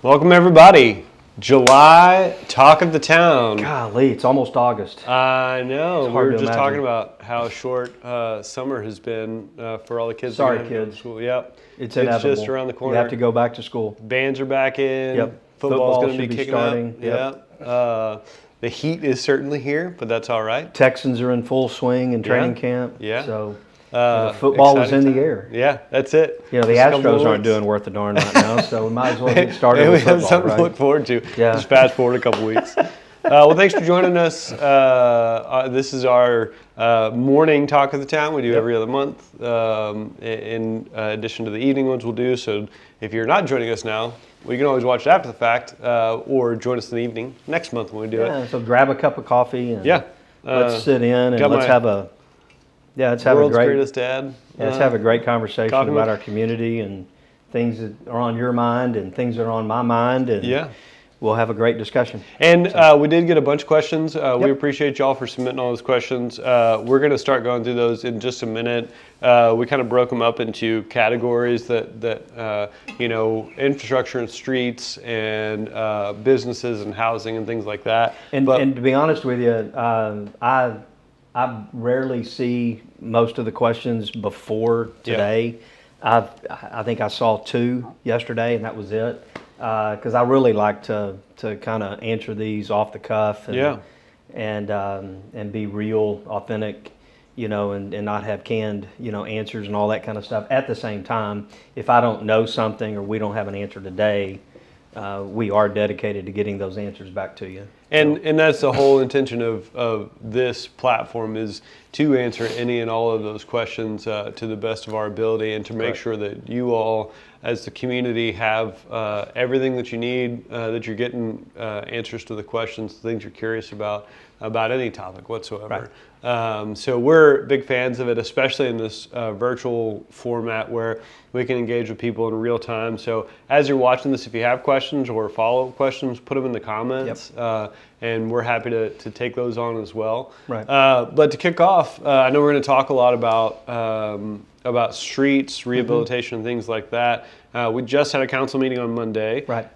Welcome everybody. July Talk of the Town. Golly, it's almost August. I know. It's We hard were to just imagine. talking about how short summer has been for all the kids. Sorry, that are going to kids. School. Yep. It's inevitable. just around the corner. You have to go back to school. Bands are back in. Yep. Football's Football going to should be be kicking starting. up. Yep. Yep. The heat is certainly here, but that's all right. Texans are in full swing in training camp. Yeah. So football is in the air. Yeah, that's it. You know, the Just a couple Astros of aren't weeks. doing worth a darn right now, so we might as well get started Hey, we with have football, something right? to look forward to. Yeah. Just fast forward a couple weeks. Well, thanks for joining us. This is our morning Talk of the Town. We do every other month. In addition to the evening ones we'll do. So if you're not joining us now, well, you can always watch it after the fact, or join us in the evening next month when we do it. Yeah, so grab a cup of coffee and let's sit in and got let's my have a let's have a World's great greatest dad. let's have a great conversation talking about about- our community and things that are on your mind and things that are on my mind, and Yeah. we'll have a great discussion. And we did get a bunch of questions. We appreciate y'all for submitting all those questions. We're going to start going through those in just a minute. We kind of broke them up into categories that infrastructure and streets and businesses and housing and things like that. And to be honest with you, I rarely see most of the questions before today. I think I saw 2 yesterday, and that was it. Because I really like to kind of answer these off the cuff and be real, authentic, and not have canned, answers and all that kind of stuff. At the same time, if I don't know something or we don't have an answer today, we are dedicated to getting those answers back to you. And that's the whole intention of this platform, is to answer any and all of those questions to the best of our ability, and to make sure that you all, as the community, have everything that you need, that you're getting answers to the questions, things you're curious about any topic whatsoever. So we're big fans of it, especially in this virtual format where we can engage with people in real time. So as you're watching this, if you have questions or follow-up questions, put them in the comments, and we're happy to take those on as well. Right. But to kick off, I know we're going to talk a lot about streets, rehabilitation, and things like that. We just had a council meeting on Monday, Right.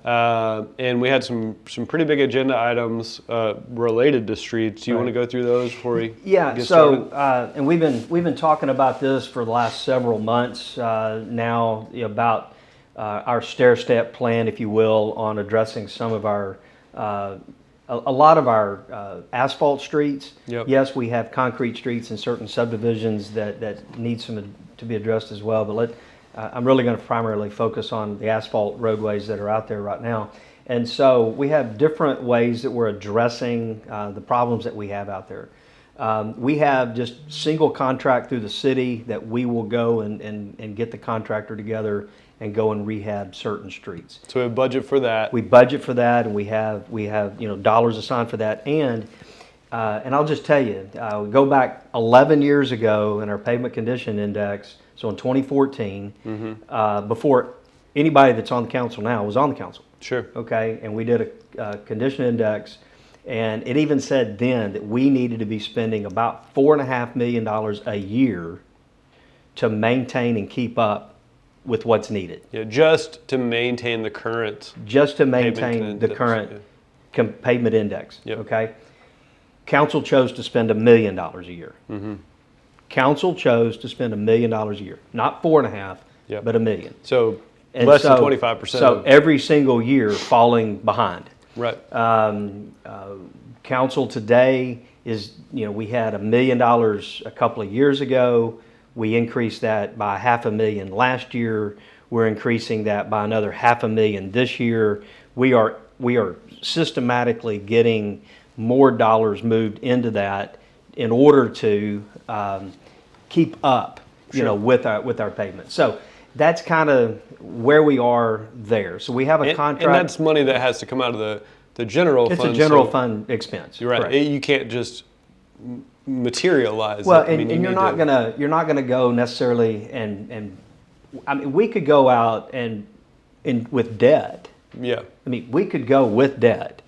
And we had some pretty big agenda items related to streets. Do you want to go through those before we get started? And we've been talking about this for the last several months now, about our stair-step plan, if you will, on addressing some of our a lot of our asphalt streets. Yep. Yes, we have concrete streets in certain subdivisions that need some to be addressed as well, but I'm really going to primarily focus on the asphalt roadways that are out there right now. And so we have different ways that we're addressing the problems that we have out there. We have just single contract through the city that we will go and get the contractor together and go and rehab certain streets. So we have budget for that. We budget for that, and we have dollars assigned for that. And I'll just tell you, we go back 11 years ago in our pavement condition index. So in 2014, before anybody that's on the council now was on the council. Sure. Okay, and we did a condition index, and it even said then that we needed to be spending about $4.5 million a year to maintain and keep up with what's needed. Yeah, just to maintain the current. Just to maintain Pavement the index, current pavement index. Yep. Okay, council chose to spend $1 million a year. Council chose to spend $1 million a year, not 4.5, Yep. but $1 million. So And less than so- 25%. So every single year falling behind. Right. Council today is, we had $1 million a couple of years ago. We increased that by $500,000 last year. We're increasing that by another $500,000 this year. We are systematically getting more dollars moved into that in order to keep up, with our pavement. So that's kind of where we are there. So we have a contract. And that's money that has to come out of the general fund. It's a general fund expense. You're right. Correct. You can't just materialize Well, it. I mean, and you're not gonna go necessarily and I mean, we could go out and with debt. Yeah. I mean, we could go with debt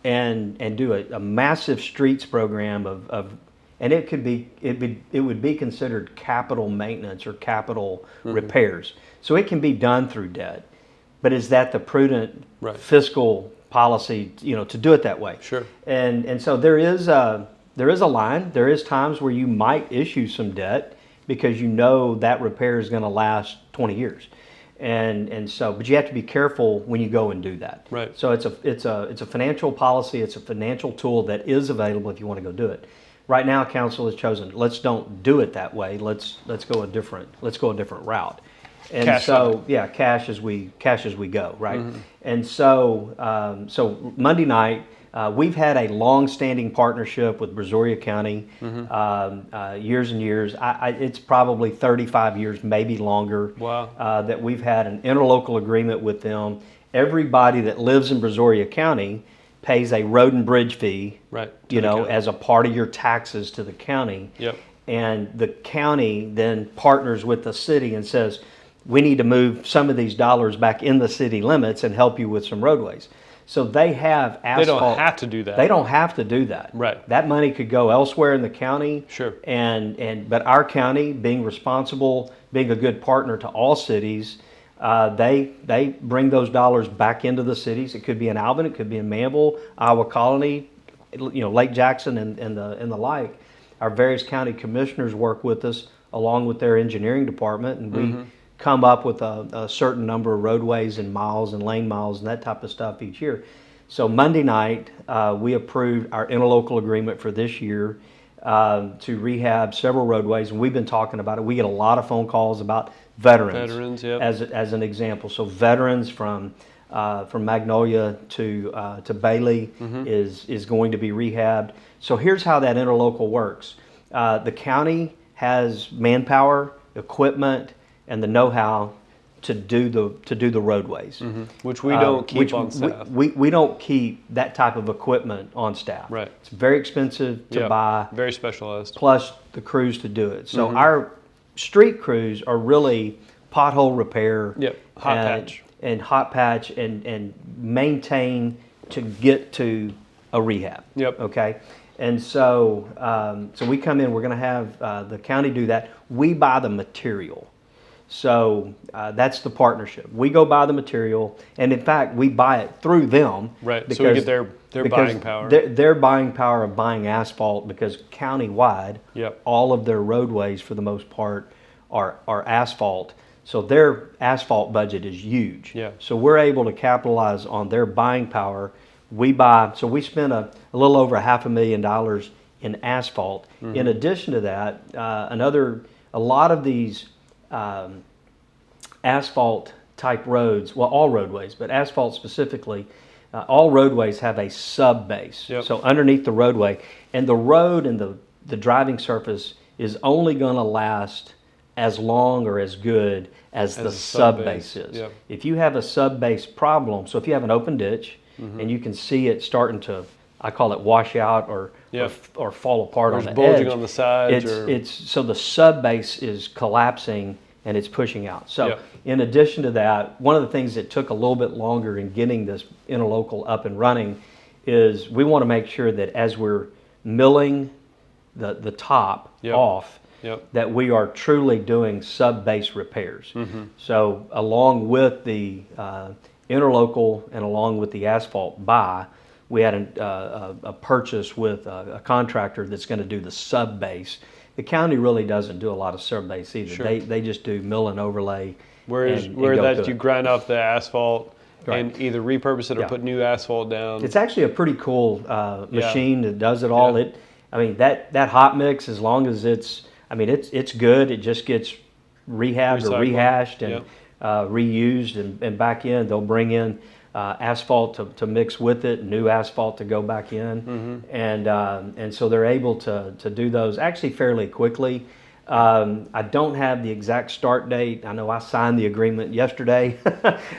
and do a massive streets program of and it would be considered capital maintenance or capital repairs. So it can be done through debt. but is that the prudent Right. fiscal policy, to do it that way? Sure. And so there is a line. There is times where you might issue some debt because that repair is going to last 20 years. And so, but you have to be careful when you go and do that. Right. So it's a financial policy. It's a financial tool that is available if you want to go do it. Right now, council has chosen, let's don't do it that way. Let's go a different route. And Cash so, out. yeah, cash as we go, right? And so, so Monday night, we've had a long-standing partnership with Brazoria County, years and years. It's probably 35 years, maybe longer. Wow. That we've had an interlocal agreement with them. Everybody that lives in Brazoria County pays a road and bridge fee, Right. to the county. as a part of your taxes to the county. Yep. And the county then partners with the city and says, we need to move some of these dollars back in the city limits and help you with some roadways. So they have asphalt. They don't have to do that. They don't have to do that. Right. That money could go elsewhere in the county. Sure. But our county, being responsible, being a good partner to all cities, they bring those dollars back into the cities. It could be in Albany, it could be in Manville, Iowa Colony, Lake Jackson, and the like. Our various county commissioners work with us along with their engineering department, and we come up with a certain number of roadways and miles and lane miles and that type of stuff each year. So Monday night, we approved our interlocal agreement for this year to rehab several roadways, and we've been talking about it. We get a lot of phone calls about veterans. Veterans, yep. As an example. So veterans from Magnolia to Bailey is going to be rehabbed. So here's how that interlocal works. The county has manpower, equipment, and the know-how to do the roadways. Which we don't keep which on staff. We don't keep that type of equipment on staff. Right. It's very expensive to Yep. buy, Very specialized. plus the crews to do it. So our street crews are really pothole repair. Yep. Hot patch. And hot patch and maintain to get to a rehab. Yep. Okay. And so, so we come in, we're going to have the county do that. We buy the material. So that's the partnership. We go buy the material, and in fact, we buy it through them. Right. So we get their because buying power. Their buying power of buying asphalt, because countywide, Yep. all of their roadways for the most part are asphalt. So their asphalt budget is huge. Yeah. So we're able to capitalize on their buying power. We spend a little over $500,000 in asphalt. In addition to that, a lot of these asphalt type roads, well, all roadways, but asphalt specifically, all roadways have a sub base. Yep. So underneath the roadway, and the road and the driving surface is only going to last as long or as good as the the sub sub-base. base is. Yep. If you have a sub base problem, so if you have an open ditch and you can see it starting to, I call it wash out or Yep. or fall apart Or on it's the bulging edge, on the sides, or it's so the sub base is collapsing and it's pushing out. So Yep. in addition to that, one of the things that took a little bit longer in getting this interlocal up and running is we want to make sure that as we're milling the top Yep. off, Yep. that we are truly doing sub-base repairs. So along with the interlocal and along with the asphalt buy, we had a purchase with a contractor that's going to do the sub-base. The county really doesn't do a lot of sub-base either. Sure. They just do mill and overlay. where and where go that to you it. grind off the asphalt Right. and either repurpose it or Yeah. put new asphalt down. It's actually a pretty cool machine that does it all. Yeah. That hot mix, as long as it's good. It just gets rehabbed or Recycled. rehashed and Yep. reused and back in. They'll bring in asphalt to mix with it, new asphalt to go back in, and so they're able to do those actually fairly quickly. I don't have the exact start date. I know I signed the agreement yesterday.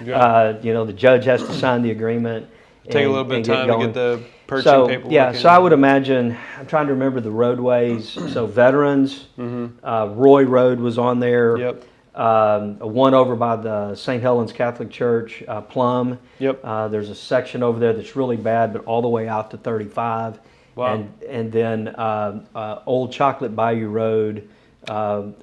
The judge has to sign the agreement. Take a and- little bit of and time to going. get the purchasing So, paperwork. yeah, in. so I would imagine, I'm trying to remember the roadways. So Veterans, Roy Road was on there. Yep. One over by the St. Helens Catholic Church, Plum. Yep. There's a section over there that's really bad, but all the way out to 35. Wow. And then Old Chocolate Bayou Road from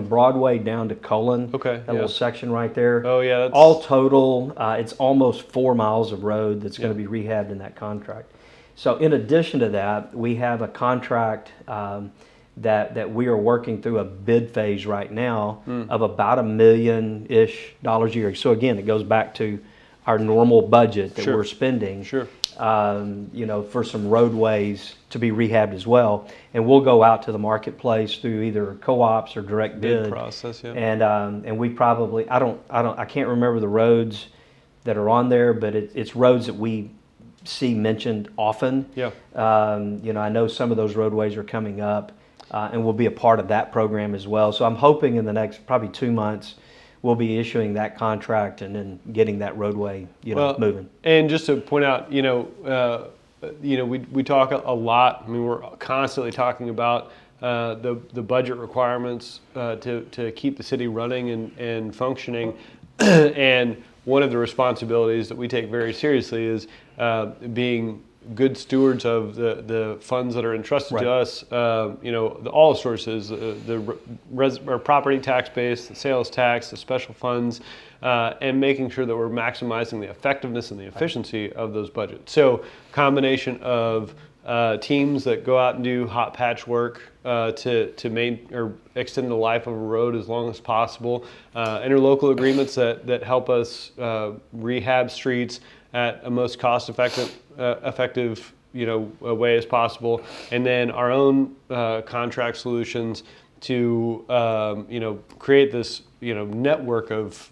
Broadway down to Cullen. Okay, That little section right there. Oh, yeah, that's- All total, it's almost 4 miles of road that's going to be rehabbed in that contract. So in addition to that, we have a contract that we are working through a bid phase right now of about $1 million-ish a year. So again, it goes back to our normal budget that Sure. we're spending. Sure. For some roadways to be rehabbed as well. And we'll go out to the marketplace through either co-ops or direct bid process, yeah. And we probably, I can't remember the roads that are on there, but it's roads that we see mentioned often. Yeah. I know some of those roadways are coming up, and we'll be a part of that program as well. So I'm hoping in the next probably 2 months, we'll be issuing that contract and then getting that roadway, moving. And just to point out, we talk a lot. I mean, we're constantly talking about the budget requirements to keep the city running and functioning. And one of the responsibilities that we take very seriously is being good stewards of the funds that are entrusted to us. All sources, our property tax base, the sales tax, the special funds, and making sure that we're maximizing the effectiveness and the efficiency of those budgets. So, combination of teams that go out and do hot patch work to extend the life of a road as long as possible, interlocal agreements that help us rehab streets at a most cost-effective way as possible, and then our own contract solutions to create this network of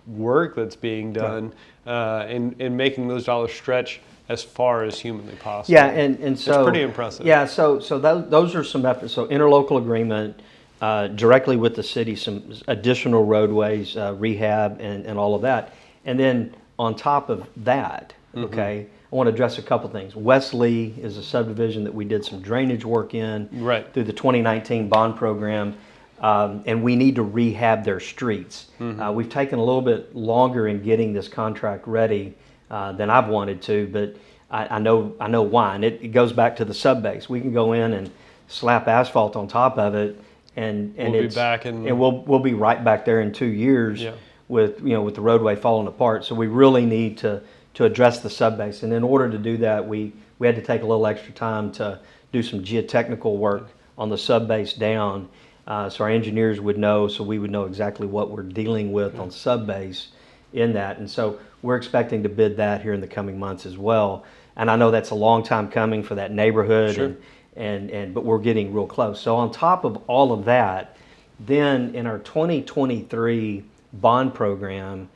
work that's being done, and making those dollars stretch as far as humanly possible. Yeah, and so it's pretty impressive. Yeah, so those are some efforts. So interlocal agreement directly with the city, some additional roadways, rehab, and all of that, and then on top of that, okay, I want to address a couple things. Wesley is a subdivision that we did some drainage work in through the 2019 bond program, and we need to rehab their streets. We've taken a little bit longer in getting this contract ready than I've wanted to, but I know why, and it goes back to the subbase. We can go in and slap asphalt on top of it, and we'll be right back there in 2 years. Yeah. With the roadway falling apart. So we really need to address the subbase. And in order to do that, we had to take a little extra time to do some geotechnical work on the subbase down, so our engineers would know, so we would know exactly what we're dealing with on subbase in that. And so we're expecting to bid that here in the coming months as well. And I know that's a long time coming for that neighborhood, sure. But we're getting real close. So on top of all of that, then in our 2023 bond program,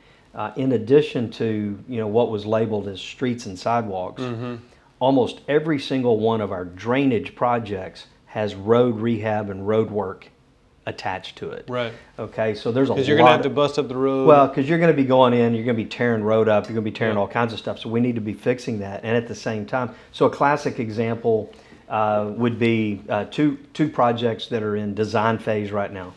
in addition to what was labeled as streets and sidewalks, almost every single one of our drainage projects has road rehab and road work attached to it. Right. Okay, so there's a lot. Because you're going to have to bust up the road. Well, because you're going to be going in, you're going to be tearing road up, you're going to be tearing all kinds of stuff. So we need to be fixing that, and at the same time, so a classic example would be two projects that are in design phase right now.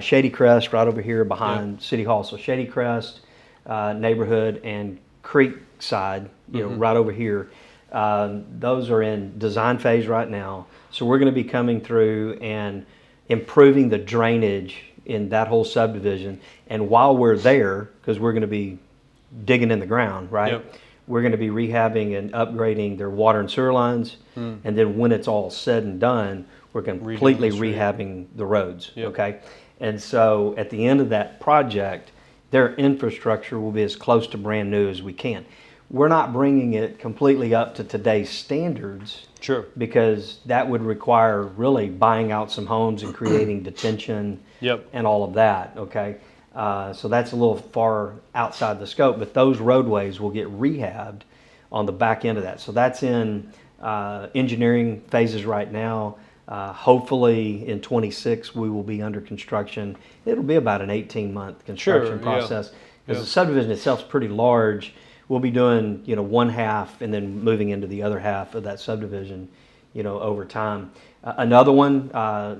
Shady Crest right over here behind City Hall. So Shady Crest neighborhood and Creekside, right over here. Those are in design phase right now. So we're going to be coming through and improving the drainage in that whole subdivision. And while we're there, because we're going to be digging in the ground, right? Yep. We're going to be rehabbing and upgrading their water and sewer lines. And then when it's all said and done, we're completely rehabbing the roads, okay? And so at the end of that project, their infrastructure will be as close to brand new as we can. We're not bringing it completely up to today's standards. Sure. Because that would require really buying out some homes and creating detention and all of that, okay? So that's a little far outside the scope, but those roadways will get rehabbed on the back end of that. So that's in engineering phases right now. Hopefully in 26 we will be under construction. It'll be about an 18-month construction process because the subdivision itself is pretty large. We'll be doing one half and then moving into the other half of that subdivision over time. Another one,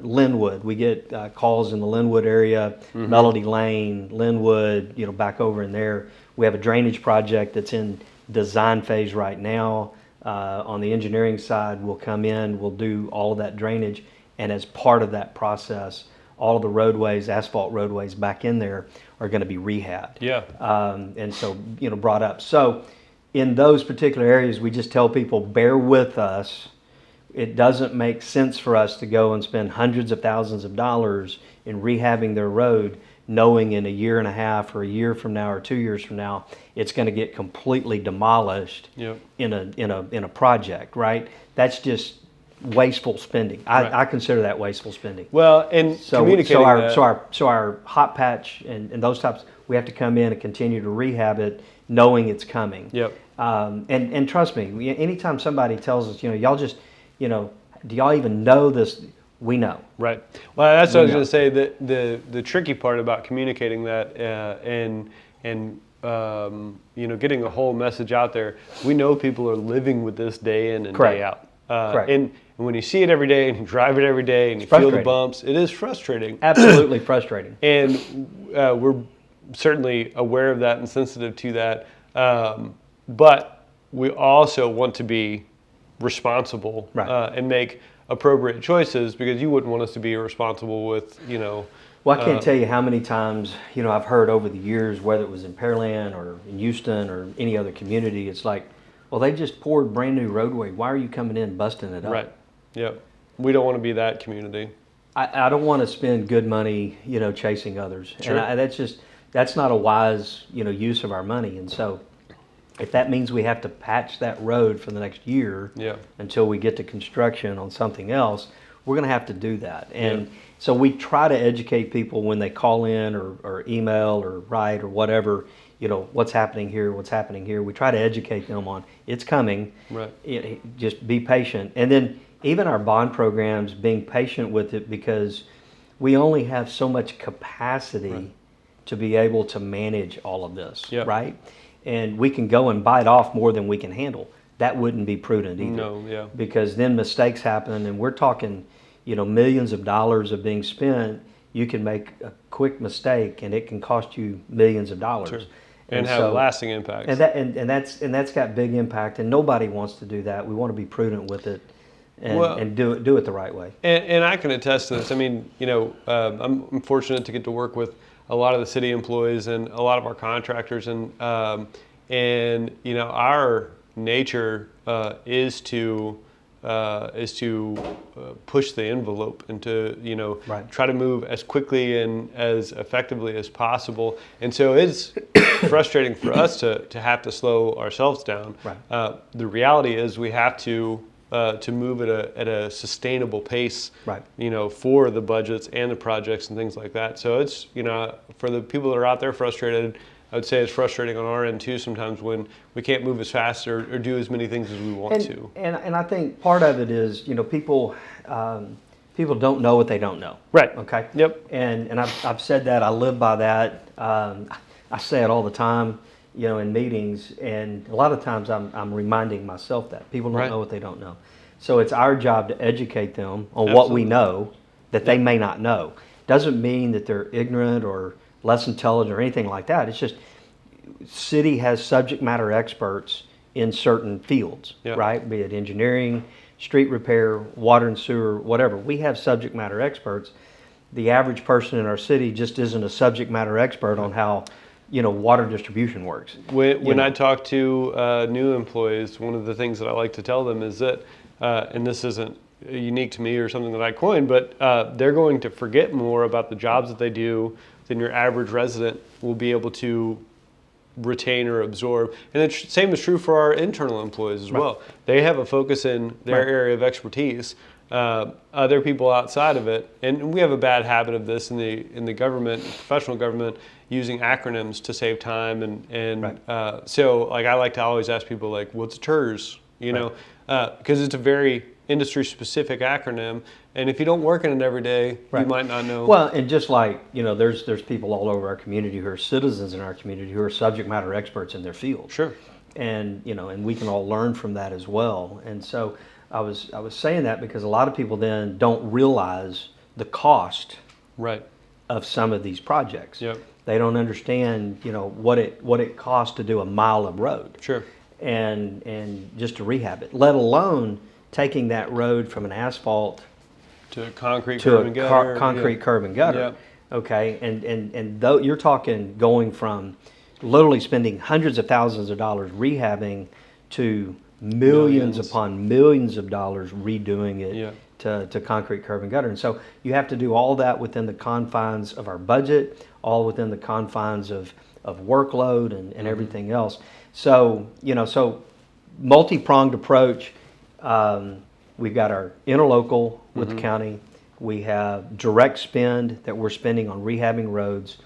Linwood. We get calls in the Linwood area, Melody Lane, Linwood, back over in there. We have a drainage project that's in design phase right now. On the engineering side, we'll come in, we'll do all of that drainage, And as part of that process, all of the roadways, asphalt roadways back in there are going to be rehabbed. Yeah. And so, brought up. So in those particular areas, we just tell people, bear with us. It doesn't make sense for us to go and spend hundreds of thousands of dollars in rehabbing their road, knowing in a year and a half or a year from now or 2 years from now, it's going to get completely demolished Yep. in a project, right? That's just wasteful spending. Right. I consider that wasteful spending. Well, and communicating So our hot patch and those types, we have to come in and continue to rehab it, knowing it's coming. Yep. And trust me, anytime somebody tells us, y'all just, do y'all even know this? We know. Right. Well, that's what I was going to say. The tricky part about communicating that and getting the whole message out there. We know people are living with this day in and Correct. day out. Correct. And when you see it every day and you drive it every day and you feel the bumps, it is frustrating. Absolutely frustrating. And we're certainly aware of that and sensitive to that. But we also want to be responsible and make appropriate choices, because you wouldn't want us to be irresponsible with, Well, I can't tell you how many times, I've heard over the years, whether it was in Pearland or in Houston or any other community, it's like, well, they just poured brand new roadway. Why are you coming in busting it up? Right. Yep. We don't want to be that community. I don't want to spend good money, chasing others. Sure. And that's not a wise, use of our money. And so if that means we have to patch that road for the next year until we get to construction on something else, we're going to have to do that. And so we try to educate people when they call in or email or write or whatever, what's happening here, what's happening here. We try to educate them on it's coming. Right. Just be patient. And then even our bond programs, being patient with it, because we only have so much capacity to be able to manage all of this, right? And we can go and bite off more than we can handle. That wouldn't be prudent either. No, Because then mistakes happen, and we're talking, millions of dollars of being spent. You can make a quick mistake, and it can cost you millions of dollars. Sure. And have lasting impacts. And that's got big impact, and nobody wants to do that. We want to be prudent with it, and do it the right way. And I can attest to this. I mean, I'm fortunate to get to work with a lot of the city employees and a lot of our contractors, and our nature is to push the envelope and to try to move as quickly and as effectively as possible. And so it's frustrating for us to have to slow ourselves down. Right. The reality is we have to move at a sustainable pace, for the budgets and the projects and things like that. So it's, for the people that are out there frustrated, I would say it's frustrating on our end too sometimes when we can't move as fast or do as many things as we want to. And I think part of it is, people don't know what they don't know. Right. Okay. Yep. And I've said that. I live by that. I say it all the time, in meetings, and a lot of times I'm reminding myself that people don't know what they don't know. So it's our job to educate them on what we know that they may not know. Doesn't mean that they're ignorant or less intelligent or anything like that. It's just city has subject matter experts in certain fields, right? Be it engineering, street repair, water and sewer, whatever. We have subject matter experts. The average person in our city just isn't a subject matter expert on how water distribution works. When I talk to new employees, one of the things that I like to tell them is that, and this isn't unique to me or something that I coined, but they're going to forget more about the jobs that they do than your average resident will be able to retain or absorb. And the same is true for our internal employees as well. They have a focus in their area of expertise. Other people outside of it, and we have a bad habit of this in the government, professional government, using acronyms to save time, and so like I like to always ask people like, what's TERS? Because it's a very industry specific acronym, and if you don't work in it every day, you might not know. Well, and just like there's people all over our community who are citizens in our community who are subject matter experts in their field. Sure. And and we can all learn from that as well. And so I was saying that because a lot of people then don't realize the cost of some of these projects. Yep. They don't understand, what it costs to do a mile of road. Sure. And just to rehab it, let alone taking that road from an asphalt To concrete to curb and gutter. concrete curb and gutter. Yep. Okay, and though you're talking going from literally spending hundreds of thousands of dollars rehabbing to millions Millions. upon millions of dollars redoing it Yeah. to concrete curb and gutter. And so you have to do all that within the confines of our budget, all within the confines of workload and everything else. So, so multi-pronged approach. We've got our interlocal with the county. We have direct spend that we're spending on rehabbing roads.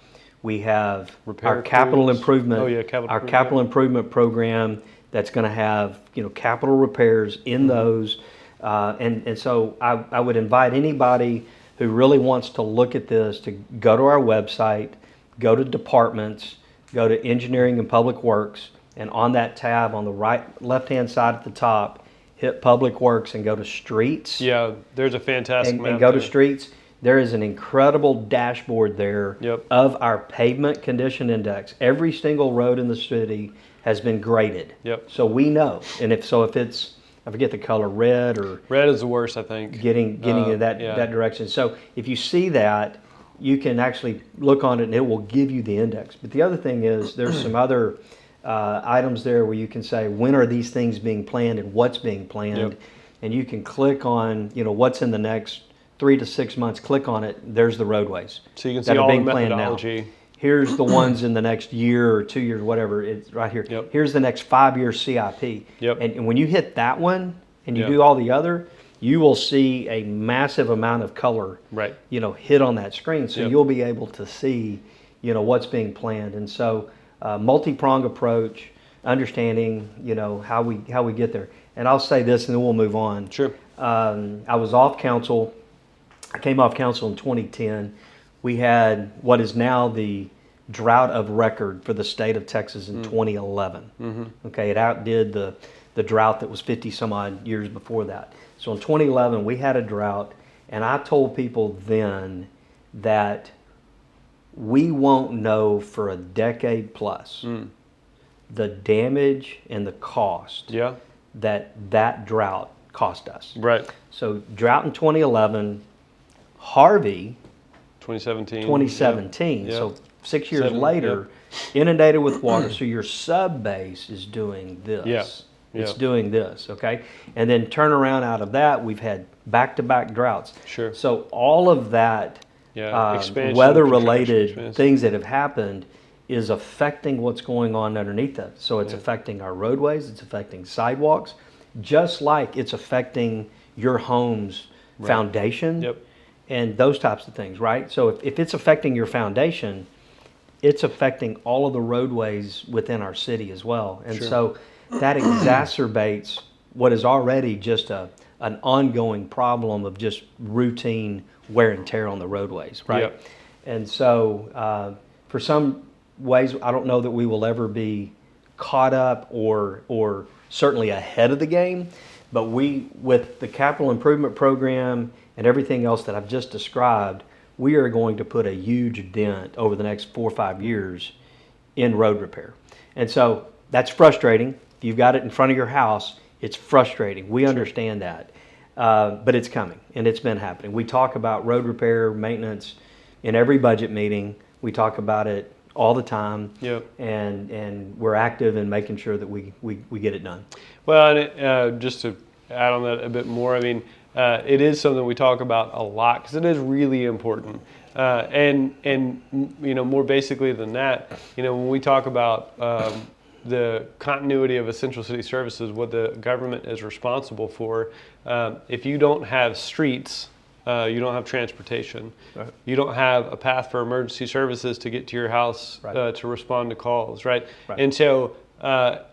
We have Repair our capital crews. improvement, Oh, yeah, capital our improvement. capital improvement program that's going to have capital repairs in those. And so I would invite anybody who really wants to look at this to go to our website, go to departments, go to engineering and public works, and on that tab on the left-hand side at the top, hit Public Works and go to Streets. Yeah, there's a fantastic And map go to there. Streets. There is an incredible dashboard there Yep. of our pavement condition index. Every single road in the city has been graded. Yep. So we know. And if it's, I forget the color, red or Red is the worst, I think. getting in that yeah. that direction. So if you see that, you can actually look on it and it will give you the index. But the other thing is there's some other items there where you can say when are these things being planned and what's being planned, Yep. and you can click on what's in the next 3 to 6 months. Click on it. There's the roadways. So you can that see are all the being planned now. methodology. Here's the ones in the next year or 2 years, whatever. It's right here. Yep. Here's the next 5-year CIP. Yep. And when you hit that one and you Yep. do all the other, you will see a massive amount of color, Right. hit on that screen. So Yep. you'll be able to see, what's being planned. And so, multi-pronged approach, understanding, how we get there. And I'll say this, and then we'll move on. Sure. I was off council. I came off council in 2010. We had what is now the drought of record for the state of Texas in 2011. Okay, it outdid the drought that was 50 some odd years before that. So in 2011, we had a drought, and I told people then that we won't know for a decade plus the damage and the cost Yeah. that drought cost us. Right. So drought in 2011, Harvey 2017. 2017. Yeah. So 6 years 7, later, inundated with water. So your sub base is doing this. Yeah. It's Yeah. doing this, okay? And then turn around out of that, we've had back-to-back droughts. Sure. So all of that Yeah. Expansion, weather-related contraction, expansion. things that have happened is affecting what's going on underneath it. So it's Yeah. affecting our roadways, it's affecting sidewalks, just like it's affecting your home's foundation Yep. and those types of things, right? So if it's affecting your foundation, it's affecting all of the roadways within our city as well. And Sure. so that exacerbates what is already just an ongoing problem of just routine wear and tear on the roadways, right? Yep. And so for some ways, I don't know that we will ever be caught up or certainly ahead of the game, but with the capital improvement program and everything else that I've just described, we are going to put a huge dent over the next 4 or 5 years in road repair. And so that's frustrating. If you've got it in front of your house, it's frustrating. We understand that. But it's coming, and it's been happening. We talk about road repair, maintenance in every budget meeting. We talk about it all the time. Yep. And we're active in making sure that we get it done. Well, and just to add on that a bit more, I mean, it is something we talk about a lot because it is really important. And more basically than that, when we talk about the continuity of essential city services, what the government is responsible for, if you don't have streets, you don't have transportation. Right. You don't have a path for emergency services to get to your house Right. to respond to calls, right? Right. And so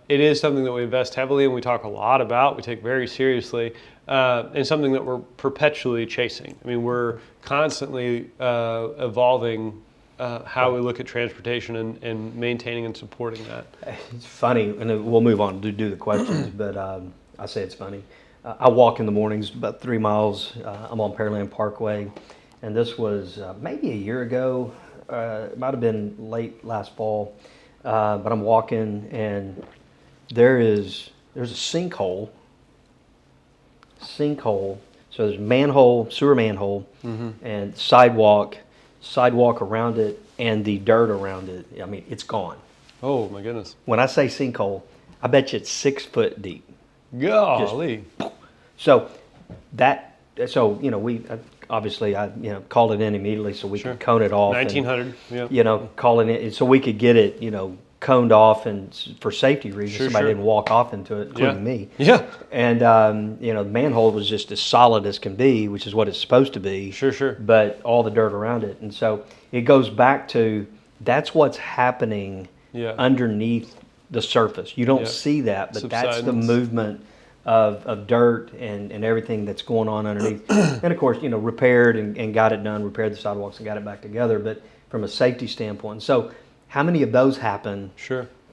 it is something that we invest heavily in, we talk a lot about, we take very seriously, and something that we're perpetually chasing. I mean, we're constantly evolving how we look at transportation and maintaining and supporting that. It's funny, and then we'll move on to do the questions, but I say it's funny. I walk in the mornings about 3 miles. I'm on Pearland Parkway, and this was maybe a year ago. It might have been late last fall, but I'm walking, and there's a sinkhole. So there's manhole, sewer manhole, and sidewalk around it, and the dirt around it. I mean, it's gone. Oh my goodness. When I say sinkhole, I bet you it's 6 foot deep. Golly. So we obviously I called it in immediately so we could cone it off. 1900. Yeah. Call it in so we could get it coned off and for safety reasons somebody didn't walk off into it, including me. Yeah. And the manhole was just as solid as can be, which is what it's supposed to be. Sure. But all the dirt around it, and so it goes back to that's what's happening underneath the surface. You don't see that, but that's the movement of dirt and everything that's going on underneath. And of course, repaired and got it done, repaired the sidewalks and got it back together. But from a safety standpoint, so how many of those happen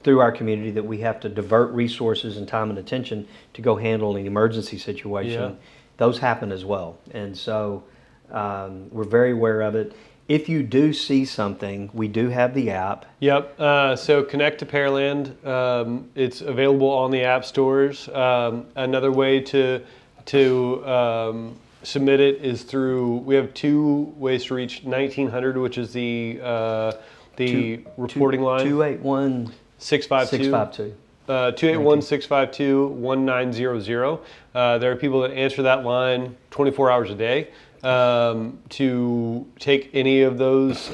through our community that we have to divert resources and time and attention to go handle an emergency situation? Yeah. Those happen as well. And so we're very aware of it. If you do see something, we do have the app. Yep. So Connect to Pearland. It's available on the app stores. Another way to submit it is through. We have 2 ways to reach 1900, which is the reporting line. 281 652. 281-652-1900. There are people that answer that line 24 hours a day. To take any of those,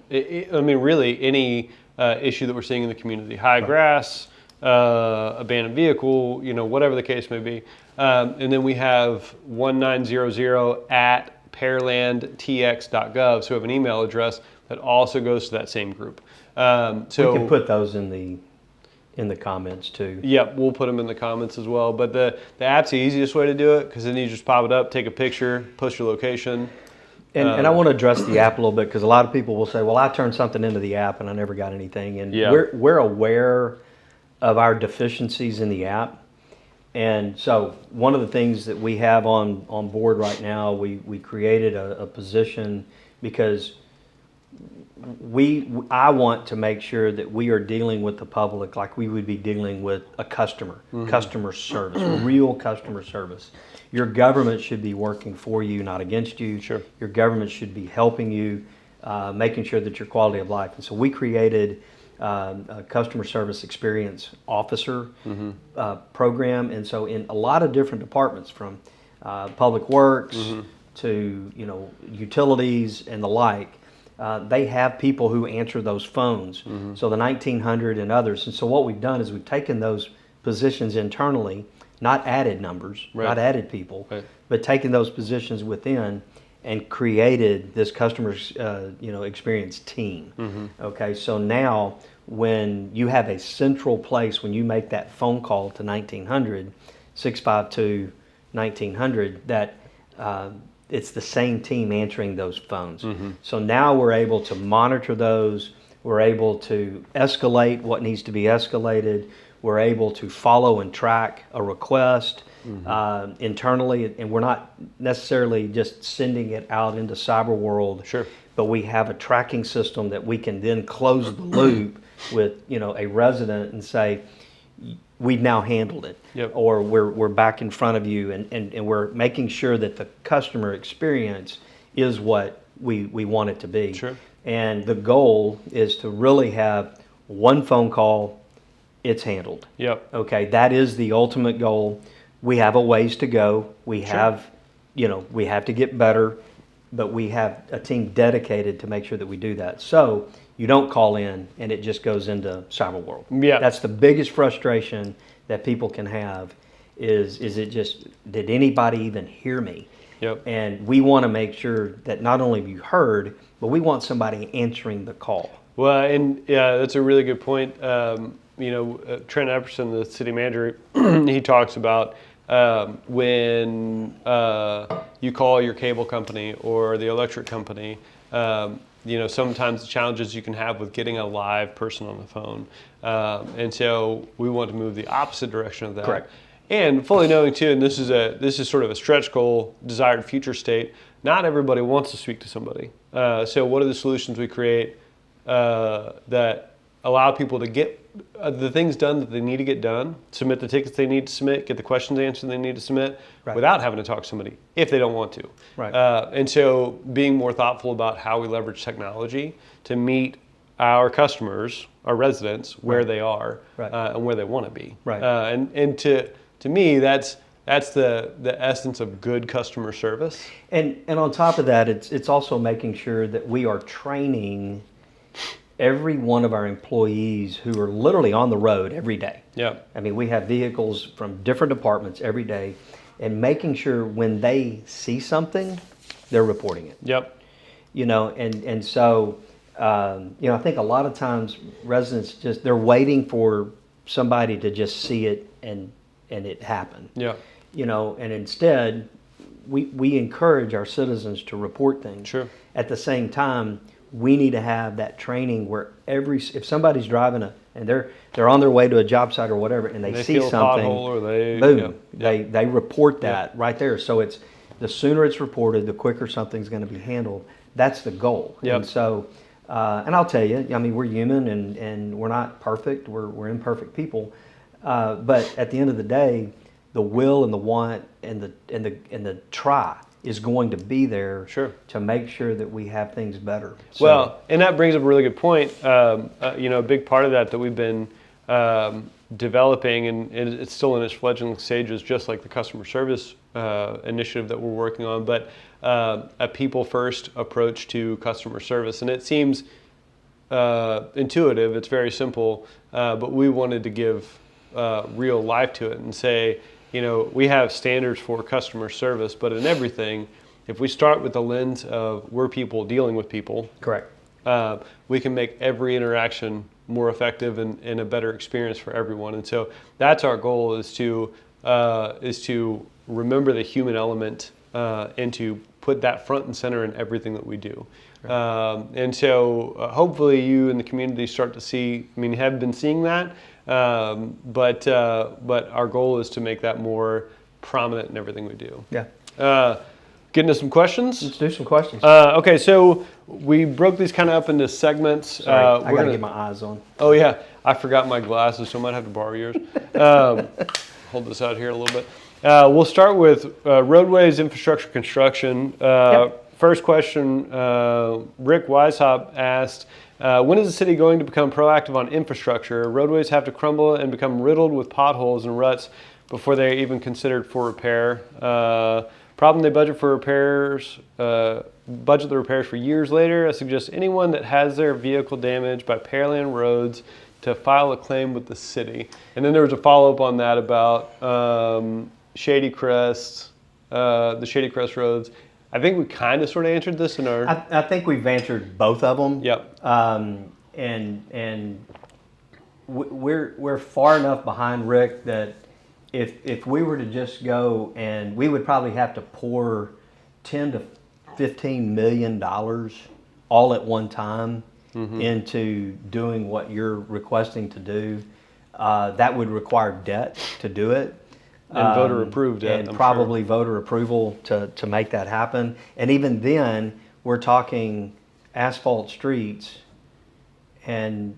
really any issue that we're seeing in the community, high grass, abandoned vehicle, whatever the case may be. And then we have 1900@pearlandtx.gov, so we have an email address that also goes to that same group. So we can put those in the comments too. Yep, we'll put them in the comments as well. But the app's the easiest way to do it because then you just pop it up, take a picture, post your location. And I want to address the app a little bit because a lot of people will say, well, I turned something into the app and I never got anything. And we're aware of our deficiencies in the app. And so one of the things that we have on board right now, we created a position because I want to make sure that we are dealing with the public like we would be dealing with a customer, customer service, real customer service. Your government should be working for you, not against you. Sure. Your government should be helping you, making sure that your quality of life. And so we created a customer service experience officer program. And so in a lot of different departments, from public works to utilities and the like, they have people who answer those phones. So the 1900 and others. And so what we've done is we've taken those positions internally, not added numbers, not added people, but taken those positions within and created this customer experience team. Okay, so now when you have a central place, when you make that phone call to 652-1900, that it's the same team answering those phones. So now we're able to monitor those. We're able to escalate what needs to be escalated. We're able to follow and track a request internally, and we're not necessarily just sending it out into cyber world. But we have a tracking system that we can then close the loop with a resident and say, we've now handled it, or we're back in front of you, and we're making sure that the customer experience is what we want it to be. And the goal is to really have one phone call, it's handled. Okay, that is the ultimate goal. We have a ways to go. We have, we have to get better, but we have a team dedicated to make sure that we do that. So you don't call in and it just goes into cyber world. That's the biggest frustration that people can have is it just, did anybody even hear me? And we want to make sure that not only have you heard, but we want somebody answering the call. Well, and that's a really good point. Trent Epperson, the city manager, he talks about when you call your cable company or the electric company, sometimes the challenges you can have with getting a live person on the phone. And so we want to move the opposite direction of that. Correct. And fully knowing too, and this is sort of a stretch goal, desired future state, not everybody wants to speak to somebody. So what are the solutions we create that allow people to get the things done that they need to get done, submit the tickets they need to submit, get the questions answered they need to submit, Right. without having to talk to somebody if they don't want to. Right. And so being more thoughtful about how we leverage technology to meet our customers, our residents, where they are Right. And where they want to be. Right. And to me, that's the essence of good customer service. And on top of that, it's also making sure that we are training every one of our employees who are literally on the road every day. Yeah. I mean, we have vehicles from different departments every day, and making sure when they see something, they're reporting it. Yep. You know, and so you know, I think a lot of times residents they're waiting for somebody to just see it and it happen. Yeah. You know, and instead we encourage our citizens to report things. Sure. At the same time, we need to have that training where if somebody's driving and they're on their way to a job site or whatever, and they see feel a something, pothole or boom, yeah. they report that right there. So it's the sooner it's reported, the quicker something's going to be handled. That's the goal. Yep. And so, and I'll tell you, I mean, we're human and we're not perfect. We're imperfect people, but at the end of the day, the will and the want and the try is going to be there. Sure. To make sure that we have things better. So, Well, and that brings up a really good point. You know, a big part of that we've been developing, and it's still in its fledgling stages, just like the customer service initiative that we're working on, but a people-first approach to customer service. And it seems intuitive, it's very simple, but we wanted to give real life to it and say, you know, we have standards for customer service, but in everything, if we start with the lens of we're people dealing with people, correct. we can make every interaction more effective and a better experience for everyone. And so that's our goal, is to remember the human element and to put that front and center in everything that we do. Right. And so hopefully you and the community start to see, I mean, you have been seeing that, but our goal is to make that more prominent in everything we do. Yeah. Getting to some questions? Let's do some questions. Okay, so we broke these kind of up into segments. Sorry, I got to get my eyes on. Oh yeah, I forgot my glasses, so I might have to borrow yours. Hold this out here a little bit. We'll start with roadways, infrastructure, construction. Yep. First question, Rick Weishaupt asked, when is the city going to become proactive on infrastructure? Roadways have to crumble and become riddled with potholes and ruts before they're even considered for repair. Problem, they budget the repairs for years later. I suggest anyone that has their vehicle damaged by Pearland roads to file a claim with the city. And then there was a follow-up on that about Shady Crest, the Shady Crest roads. I think we kind of sort of answered this in our... I think we've answered both of them. Yep. And we're far enough behind Rick that if we were to just go, and we would probably have to pour $10 to $15 million all at one time into doing what you're requesting to do. That would require debt to do it. And voter approved debt, and probably voter approval to make that happen. And even then, we're talking asphalt streets, and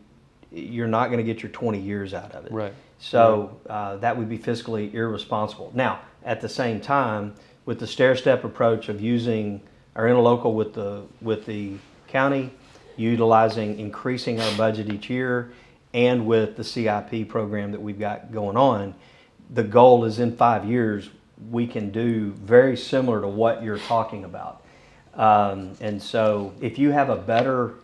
you're not going to get your 20 years out of it. Right. So that would be fiscally irresponsible. Now, at the same time, with the stair-step approach of using our interlocal with the county, increasing our budget each year, and with the CIP program that we've got going on, the goal is in 5 years we can do very similar to what you're talking about. And so if you have a better,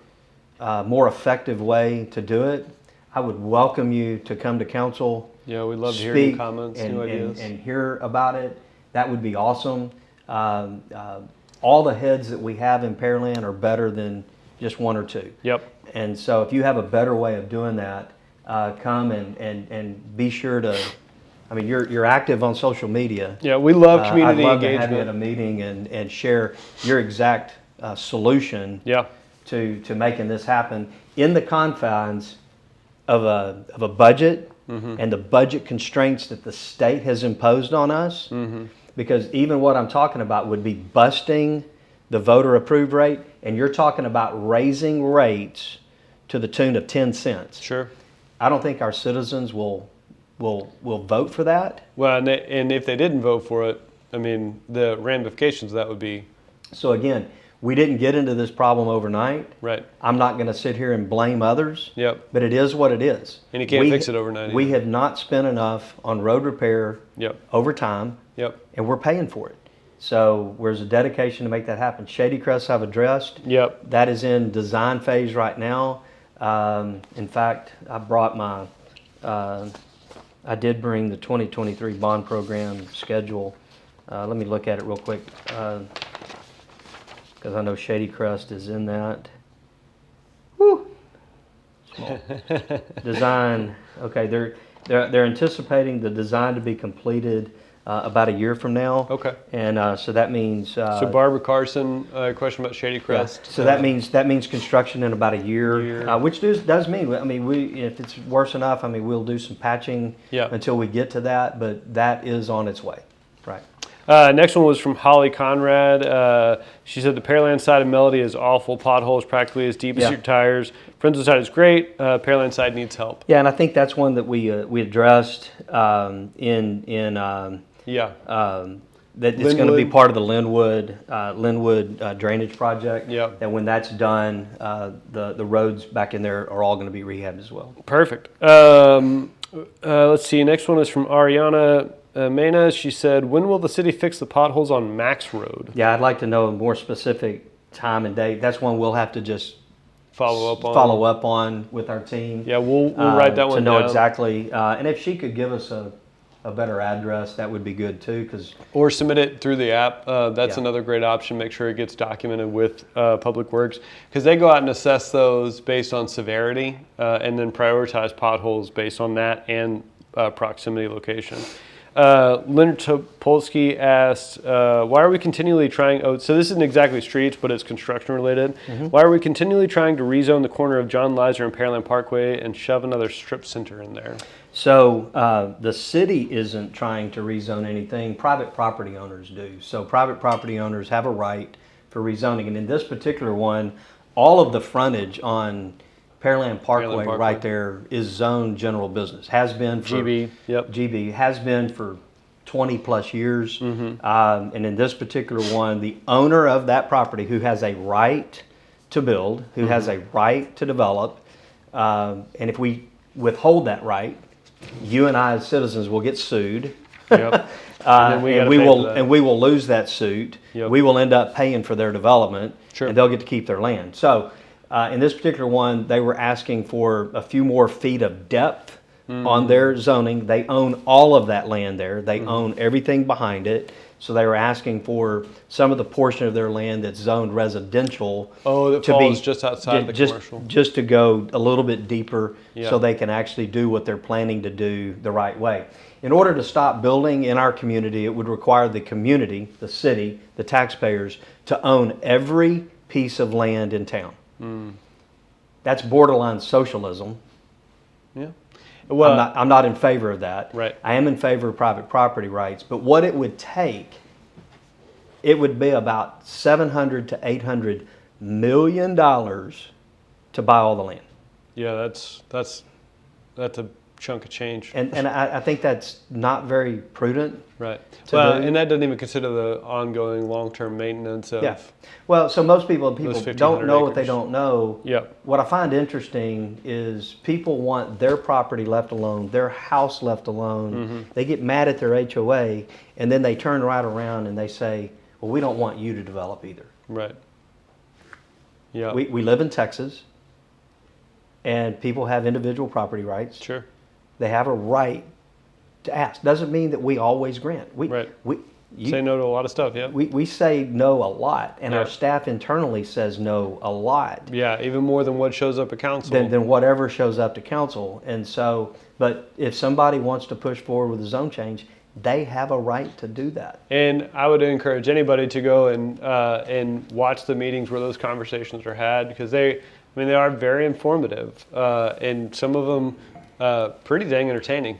more effective way to do it, I would welcome you to come to council. Yeah, we'd love to hear new comments, new ideas. And hear about it. That would be awesome. All the heads that we have in Pearland are better than just one or two. Yep. And so if you have a better way of doing that, come and be sure to, I mean, you're active on social media. Yeah, we love community I'd love engagement. to have you at a meeting and share your exact solution to making this happen in the confines of a budget and the budget constraints that the state has imposed on us. Because even what I'm talking about would be busting the voter approved rate, and you're talking about raising rates to the tune of 10 cents. Sure. I don't think our citizens will vote for that. Well, and if they didn't vote for it, I mean, the ramifications of that would be So again, we didn't get into this problem overnight. right. I'm not going to sit here and blame others. Yep. But it is what it is. And you can't fix it overnight We either. have not spent enough on road repair Yep. over time, Yep. and we're paying for it. So there's a dedication to make that happen. Shady Crest I've addressed. Yep. That is in design phase right now. In fact, I brought I did bring the 2023 bond program schedule. Let me look at it real quick, because I know Shady Crest is in that. Woo! Small. Design, okay, they're anticipating the design to be completed about a year from now. Okay. And so that means. So Barbara Carson, question about Shady Crest. Yeah. So that means construction in about a year. Which does mean, I mean, if it's worse enough, I mean, we'll do some patching Yeah. until we get to that, but that is on its way. Right. Next one was from Holly Conrad. She said the Pearland side of Melody is awful. Potholes practically as deep as Yeah. your tires. Friendswood side is great. Pearland side needs help. Yeah, and I think that's one that we addressed Yeah. that it's going to be Linwood. part of the Linwood drainage project. Yep. That when that's done, the roads back in there are all going to be rehabbed as well. Perfect. Let's see. Next one is from Ariana Mena. She said, when will the city fix the potholes on Max Road? Yeah, I'd like to know a more specific time and date. That's one we'll have to just Follow up on. with our team. Yeah, we'll write that one to know down. exactly. And if she could give us a better address, that would be good too. Because Or submit it through the app. That's Yeah. another great option. Make sure it gets documented with Public Works, because they go out and assess those based on severity and then prioritize potholes based on that and proximity location. Leonard Topolsky asked, why are we continually trying, so this isn't exactly streets, but it's construction related. Mm-hmm. Why are we continually trying to rezone the corner of John Lizer and Pearland Parkway and shove another strip center in there? So the city isn't trying to rezone anything. Private property owners do. So private property owners have a right for rezoning. And in this particular one, all of the frontage on Pearland Parkway right there is zoned general business. Has been for GB, yep. GB has been for 20 plus years. And in this particular one, the owner of that property, who has a right to build, who has a right to develop, and if we withhold that right, you and I as citizens will get sued. Yep. And we gotta we pay will for that. and we will lose that suit. Yep. We will end up paying for their development, Sure. and they'll get to keep their land. So, in this particular one, they were asking for a few more feet of depth on their zoning. They own all of that land there. They own everything behind it. So they were asking for some of the portion of their land that's zoned residential. Oh, that falls just outside of the commercial. Just to go a little bit deeper, Yeah. so they can actually do what they're planning to do the right way. In order to stop building in our community, it would require the community, the city, the taxpayers, to own every piece of land in town. That's borderline socialism. Yeah. Well, I'm not in favor of that. Right. I am in favor of private property rights, but what it would take, it would be about $700 to $800 million to buy all the land. yeah, that's a chunk of change. And I think that's not very prudent. Right. to Well, do. and that doesn't even consider the ongoing long-term maintenance of. Yeah. Well, so most people don't 1,500 know what they acres. don't know. Yep. What I find interesting is people want their property left alone, their house left alone. They get mad at their HOA, and then they turn right around and they say, well, we don't want you to develop either. Right. Yeah. We live in Texas, and people have individual property rights. Sure. They have a right to ask. Doesn't mean that we always grant. Right. Say no to a lot of stuff. Yeah. We say no a lot, and Yeah. our staff internally says no a lot. Yeah. Even more than what shows up at council. Than whatever shows up to council. And so, but if somebody wants to push forward with a zone change, they have a right to do that. And I would encourage anybody to go and watch the meetings where those conversations are had, because they are very informative, and some of them pretty dang entertaining,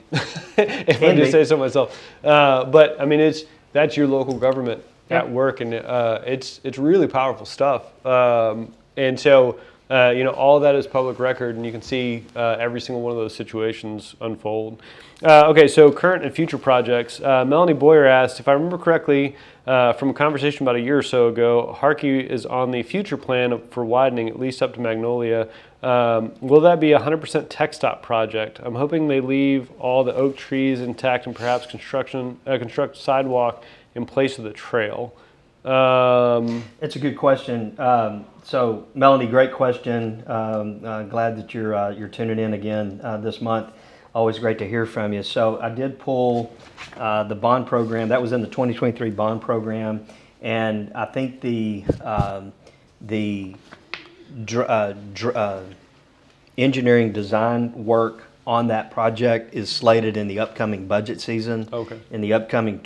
if I do say so myself. But I mean, that's your local government at work, and it's really powerful stuff. And so all of that is public record, and you can see every single one of those situations unfold. Okay, so current and future projects. Melanie Boyer asked, if I remember correctly, from a conversation about a year or so ago, Harkey is on the future plan for widening at least up to Magnolia. Will that be a 100% TxDOT project? I'm hoping they leave all the oak trees intact and perhaps construct sidewalk in place of the trail. It's a good question. So, Melanie, great question. Glad that you're tuning in again this month. Always great to hear from you. So, I did pull the bond program. That was in the 2023 bond program, and I think the engineering design work on that project is slated in the upcoming budget season. Okay. In the upcoming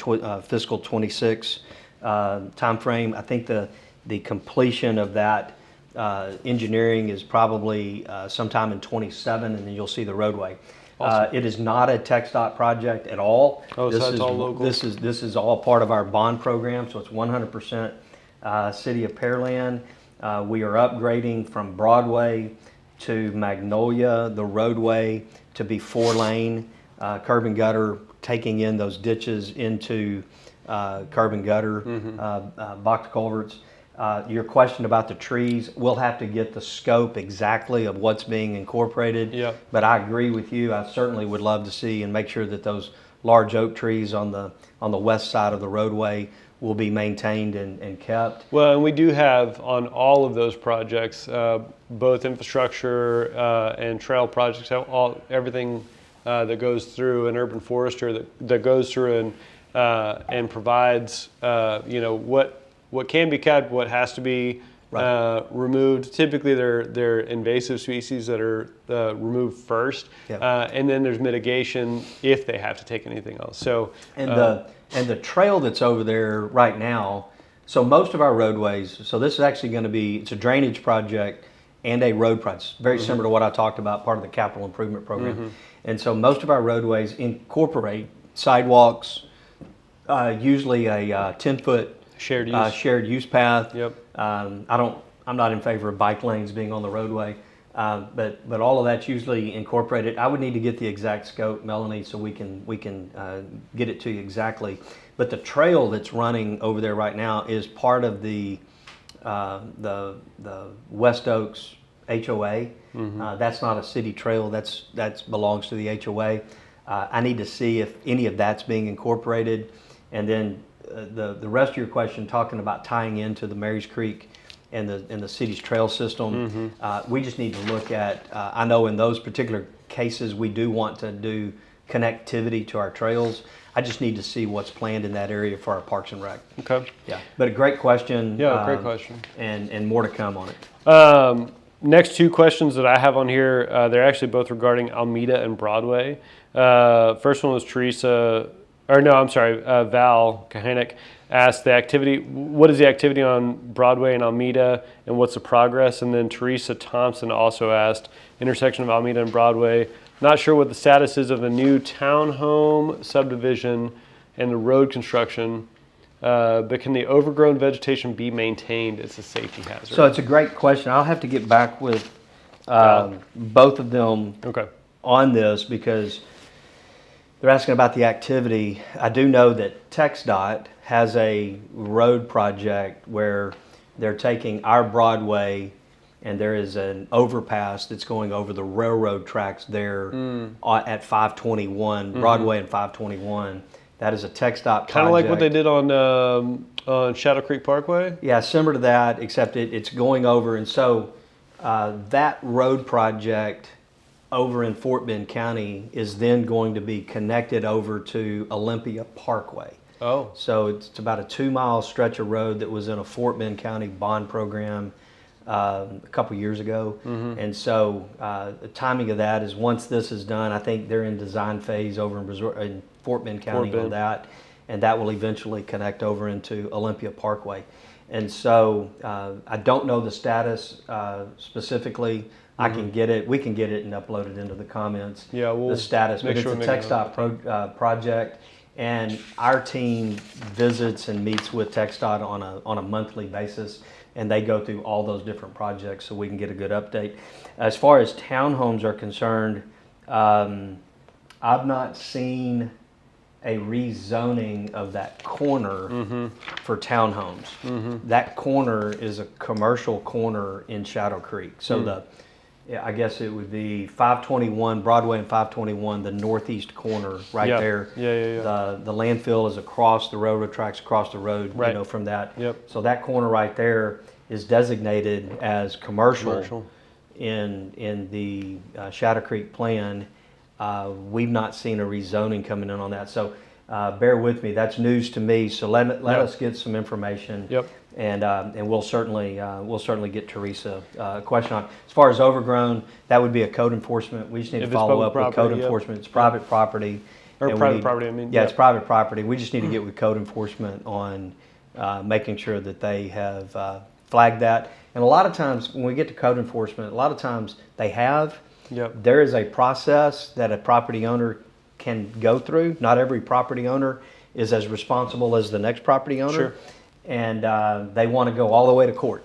fiscal 26 timeframe. I think the completion of that engineering is probably sometime in 27, and then you'll see the roadway. Awesome. It is not a TxDOT project at all. Oh, so it's all local? This is all part of our bond program, so it's 100% City of Pearland. We are upgrading from Broadway to Magnolia, the roadway to be 4-lane, curb and gutter, taking in those ditches into curb and gutter, box culverts. Your question about the trees, we'll have to get the scope exactly of what's being incorporated. Yep. But I agree with you. I certainly would love to see and make sure that those large oak trees on the west side of the roadway will be maintained and kept. Well, and we do have on all of those projects, both infrastructure and trail projects, everything that goes through an urban forester that goes through and provides, what can be kept, what has to be removed. Typically, they're invasive species that are removed first, Yep. And then there's mitigation if they have to take anything else. So, And the trail that's over there right now, so most of our roadways, so this is actually going to be, it's a drainage project and a road project, very similar to what I talked about, part of the capital improvement program. And so most of our roadways incorporate sidewalks, usually a 10-foot shared use path. Yep. I'm not in favor of bike lanes being on the roadway, but all of that's usually incorporated. I would need to get the exact scope, Melanie, so we can get it to you exactly. But the trail that's running over there right now is part of the West Oaks HOA. That's not a city trail. That belongs to the HOA. I need to see if any of that's being incorporated, and then the rest of your question, talking about tying into the Marys Creek and the city's trail system, we just need to look at. I know in those particular cases we do want to do connectivity to our trails. I just need to see what's planned in that area for our Parks and Rec. Okay. Yeah, but a great question. Yeah, great question. And more to come on it. Next two questions that I have on here, they're actually both regarding Alameda and Broadway. First one was Val Kahanik asked what is the activity on Broadway and Alameda, and what's the progress? And then Teresa Thompson also asked, intersection of Alameda and Broadway, not sure what the status is of the new townhome subdivision and the road construction, but can the overgrown vegetation be maintained? It's a safety hazard. So it's a great question. I'll have to get back with both of them on this, because they're asking about the activity. I do know that TxDOT has a road project where they're taking our Broadway, and there is an overpass that's going over the railroad tracks there at 521, Broadway and 521. That is a TxDOT project. Kind of like what they did on Shadow Creek Parkway? Yeah, similar to that, except it's going over. And so that road project over in Fort Bend County is then going to be connected over to Olympia Parkway. Oh. So it's about a 2-mile stretch of road that was in a Fort Bend County bond program a couple years ago. And so the timing of that is once this is done, I think they're in design phase over in Fort Bend County on that, and that will eventually connect over into Olympia Parkway. And so I don't know the status specifically. I can get it. We can get it and upload it into the comments. Yeah, we'll the status. But it's sure a TxDOT project, And our team visits and meets with TxDOT on a monthly basis, and they go through all those different projects so we can get a good update. As far as townhomes are concerned, I've not seen a rezoning of that corner for townhomes. That corner is a commercial corner in Shadow Creek. So I guess it would be 521, Broadway and 521, the northeast corner right there. The landfill is across the railroad tracks, across the road, from that. So that corner right there is designated as commercial. In the Shadow Creek plan. We've not seen a rezoning coming in on that. So bear with me. That's news to me. So let us get some information. And we'll certainly get Teresa a question on. As far as overgrown, that would be a code enforcement. We just need to follow up with code enforcement. It's private property. Or private property, I mean. Yeah, it's private property. We just need to get with code enforcement on making sure that they have flagged that. And a lot of times when we get to code enforcement, a lot of times they have. There is a process that a property owner can go through. Not every property owner is as responsible as the next property owner. And they want to go all the way to court.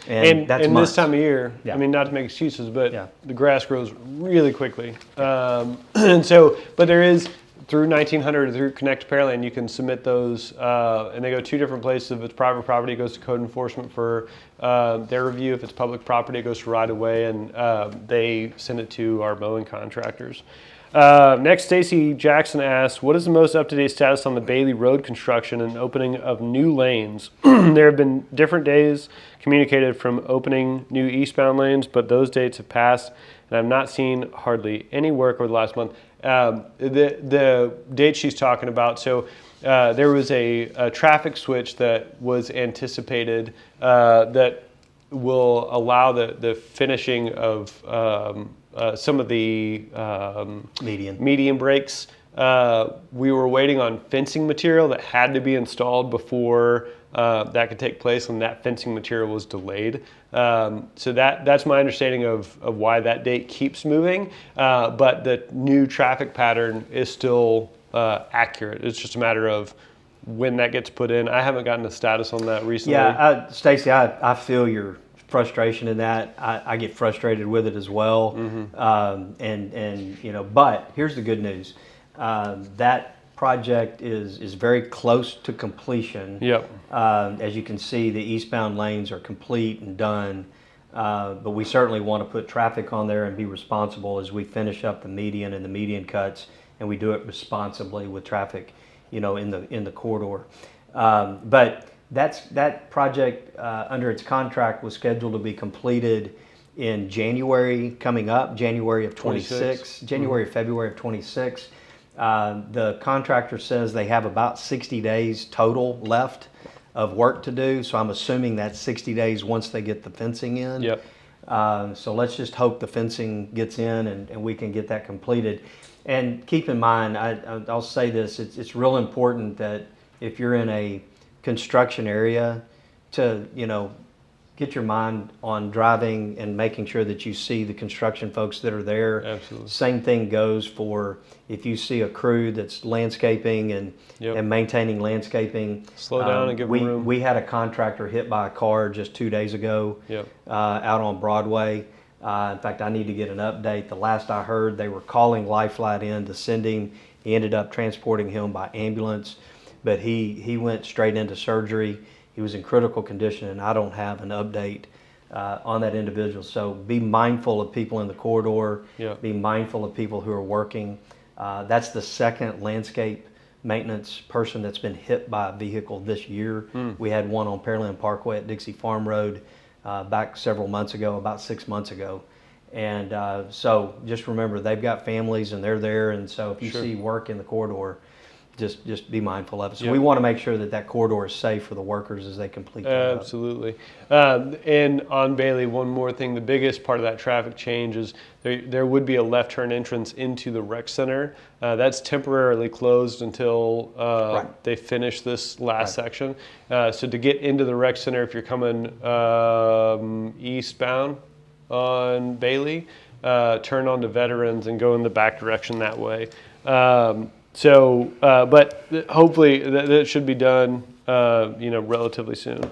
And that's this time of year, I mean, not to make excuses, but the grass grows really quickly. And so, but there is, through 1900, through Connect Pearland, you can submit those, and they go two different places. If it's private property, it goes to code enforcement for their review. If it's public property, it goes to right of way, and they send it to our mowing contractors. Next, Stacy Jackson asks, what is the most up-to-date status on the Bailey Road construction and opening of new lanes? There have been different days communicated from opening new eastbound lanes, but those dates have passed, and I've not seen hardly any work over the last month. The date she's talking about, so there was a traffic switch that was anticipated that will allow the finishing of some of the median breaks. We were waiting on fencing material that had to be installed before that could take place, and that fencing material was delayed. So that's my understanding of why that date keeps moving, but the new traffic pattern is still accurate. It's just a matter of when that gets put in. I haven't gotten a status on that recently. Yeah, Stacy, I feel your frustration in that. I get frustrated with it as well. And but here's the good news. That project is very close to completion. As you can see, the eastbound lanes are complete and done. But we certainly want to put traffic on there and be responsible as we finish up the median and the median cuts, and we do it responsibly with traffic, in the corridor. But that project under its contract was scheduled to be completed in January coming up, January of 26, January, February of 26. The contractor says they have about 60 days total left of work to do. So I'm assuming that's 60 days once they get the fencing in. So let's just hope the fencing gets in and we can get that completed. And keep in mind, I'll say this, it's real important that if you're in a construction area to, get your mind on driving and making sure that you see the construction folks that are there. Absolutely. Same thing goes for if you see a crew that's landscaping and maintaining landscaping. Slow down and give them room. We had a contractor hit by a car just 2 days ago out on Broadway. In fact, I need to get an update. The last I heard, they were calling Lifeline in to send him. He ended up transporting him by ambulance, but he went straight into surgery. He was in critical condition, and I don't have an update on that individual. So be mindful of people in the corridor. Be mindful of people who are working. That's the second landscape maintenance person that's been hit by a vehicle this year. We had one on Pearland Parkway at Dixie Farm Road back several months ago, about 6 months ago. And so just remember, they've got families and they're there. And so if you see work in the corridor, just be mindful of it. So we want to make sure that corridor is safe for the workers as they complete that. Absolutely. And on Bailey, one more thing, the biggest part of that traffic change is there would be a left turn entrance into the rec center. That's temporarily closed until they finish this last section. So to get into the rec center, if you're coming eastbound on Bailey, turn onto Veterans and go in the back direction that way. So, but hopefully that should be done, relatively soon.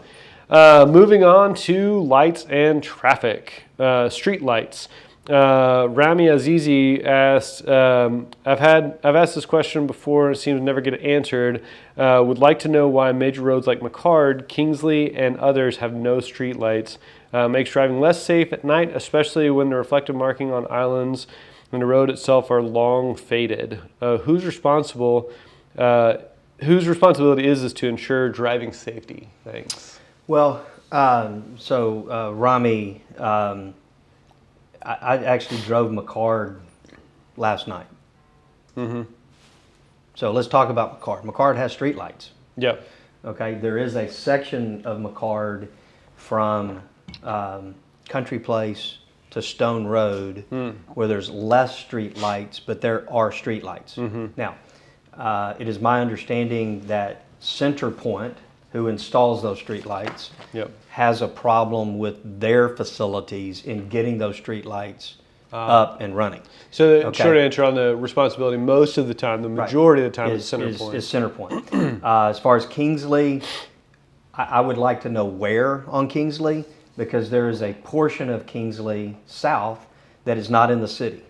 Moving on to lights and traffic, street lights. Rami Azizi asked, I've asked this question before, it seems to never get answered. Would like to know why major roads like McCard, Kingsley, and others have no street lights. Makes driving less safe at night, especially when the reflective marking on islands and the road itself are long faded. Whose responsibility is this to ensure driving safety? Thanks. Well, Rami, I actually drove McCard last night. Mm-hmm. So let's talk about McCard. McCard has streetlights. Yep. Okay, there is a section of McCard from Country Place to Stone Road where there's less street lights, but there are street lights. Mm-hmm. Now, it is my understanding that CenterPoint, who installs those street lights, Yep. has a problem with their facilities in getting those street lights up and running. So the Okay. short answer on the responsibility, most of the time, the majority of the time, is CenterPoint. Is CenterPoint. As far as Kingsley, I would like to know where on Kingsley, because there is a portion of Kingsley South that is not in the city.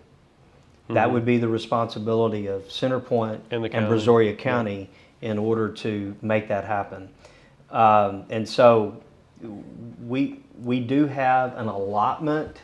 That would be the responsibility of CenterPoint And the and county. Brazoria County in order to make that happen. And so we do have an allotment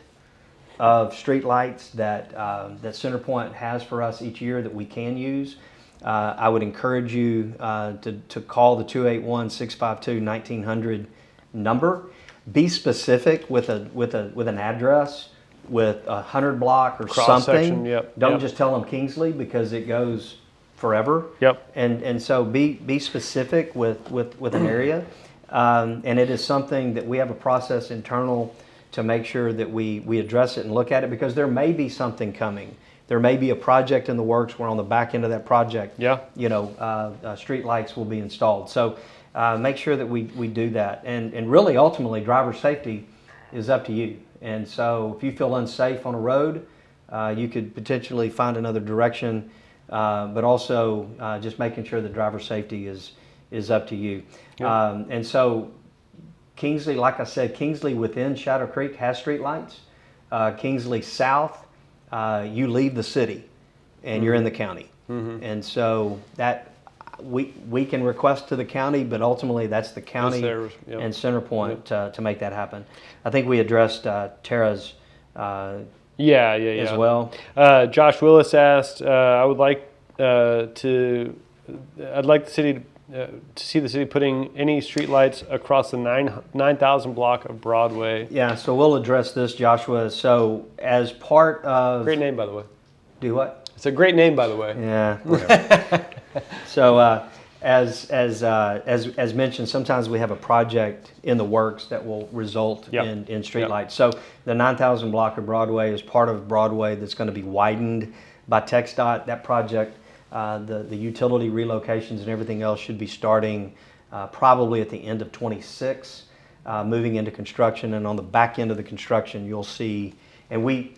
of streetlights that CenterPoint has for us each year that we can use. I would encourage you to call the 281-652-1900 number. Be specific with an address, with a 100 block or Cross-section, something. yep, Don't yep. just tell them Kingsley, because it goes forever. Yep. And so be specific with an area. And it is something that we have a process internal to make sure that we address it and look at it, because there may be something coming. There may be a project in the works where on the back end of that project, street lights will be installed. So make sure that we do that. And really, ultimately, driver safety is up to you. And so if you feel unsafe on a road, you could potentially find another direction, but also just making sure that driver safety is up to you. Yeah. And so Kingsley, like I said, Kingsley within Shadow Creek has street lights. Kingsley South, you leave the city and you're in the county. Mm-hmm. And so that we can request to the county, but ultimately that's the county theirs, yep. and CenterPoint to make that happen. I think we addressed Tara's Yeah. as well. Josh Willis asked, I'd like the city to see the city putting any streetlights across the 9,000 block of Broadway. Yeah, so we'll address this, Joshua. So as part of Great name, by the way. do what? It's a great name, by the way. Yeah. Whatever. So as mentioned, sometimes we have a project in the works that will result Yep. in streetlights. Yep. So the 9,000 block of Broadway is part of Broadway that's going to be widened by TxDOT. That project, the utility relocations and everything else should be starting probably at the end of 26, moving into construction. And on the back end of the construction, you'll see, and we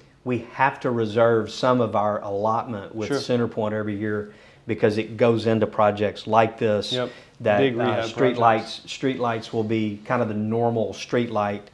have to reserve some of our allotment with Sure. CenterPoint every year, because it goes into projects like this. Yep. That Big rehab streetlights will be kind of the normal street light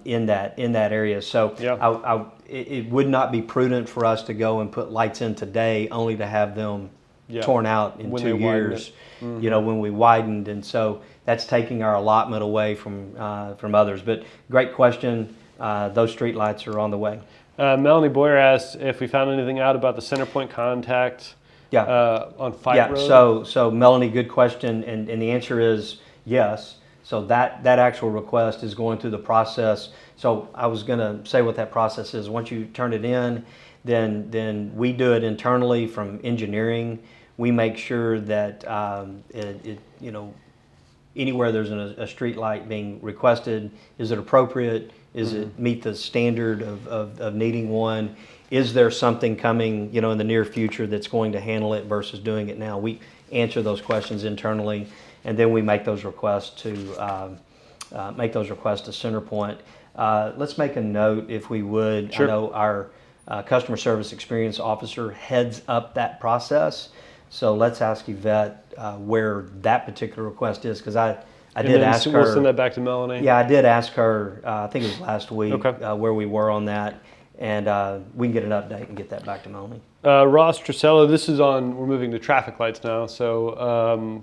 in that area. So Yeah. it would not be prudent for us to go and put lights in today only to have them Yeah. torn out in When 2 they widen years. it. Mm-hmm. When we widened, and so that's taking our allotment away from others. But great question. Those streetlights are on the way. Melanie Boyer asked if we found anything out about the CenterPoint contact on Fight Road. So Melanie, good question, and the answer is yes. So that actual request is going through the process. So I was going to say what that process is. Once you turn it in, then we do it internally from engineering. We make sure that anywhere there's a street light being requested, is it appropriate? Is it meet the standard of needing one? Is there something coming, in the near future that's going to handle it versus doing it now? We answer those questions internally, and then we make those requests to CenterPoint. Let's make a note, if we would. Sure. I know our customer service experience officer heads up that process. So let's ask Yvette where that particular request is, because I And did then ask we'll her. send that back to Melanie. Yeah, I did ask her, I think it was last week, Okay. where we were on that. And we can get an update and get that back to Melanie. Ross Trusello, this is on, we're moving to traffic lights now, so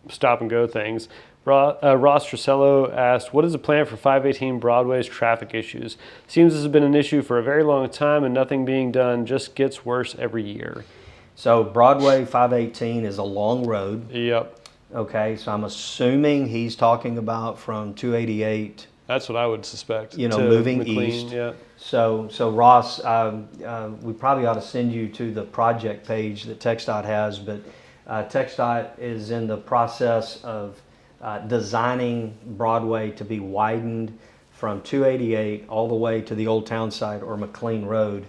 stop and go things. Ross Trusello asked, what is the plan for 518 Broadway's traffic issues? Seems this has been an issue for a very long time and nothing being done, just gets worse every year. So Broadway 518 is a long road. Yep. Okay, so I'm assuming he's talking about from 288. That's what I would suspect. You know, to moving McLean, east. Yeah. So Ross, we probably ought to send you to the project page that TxDOT has, but TxDOT is in the process of designing Broadway to be widened from 288 all the way to the Old Town Site or McLean Road.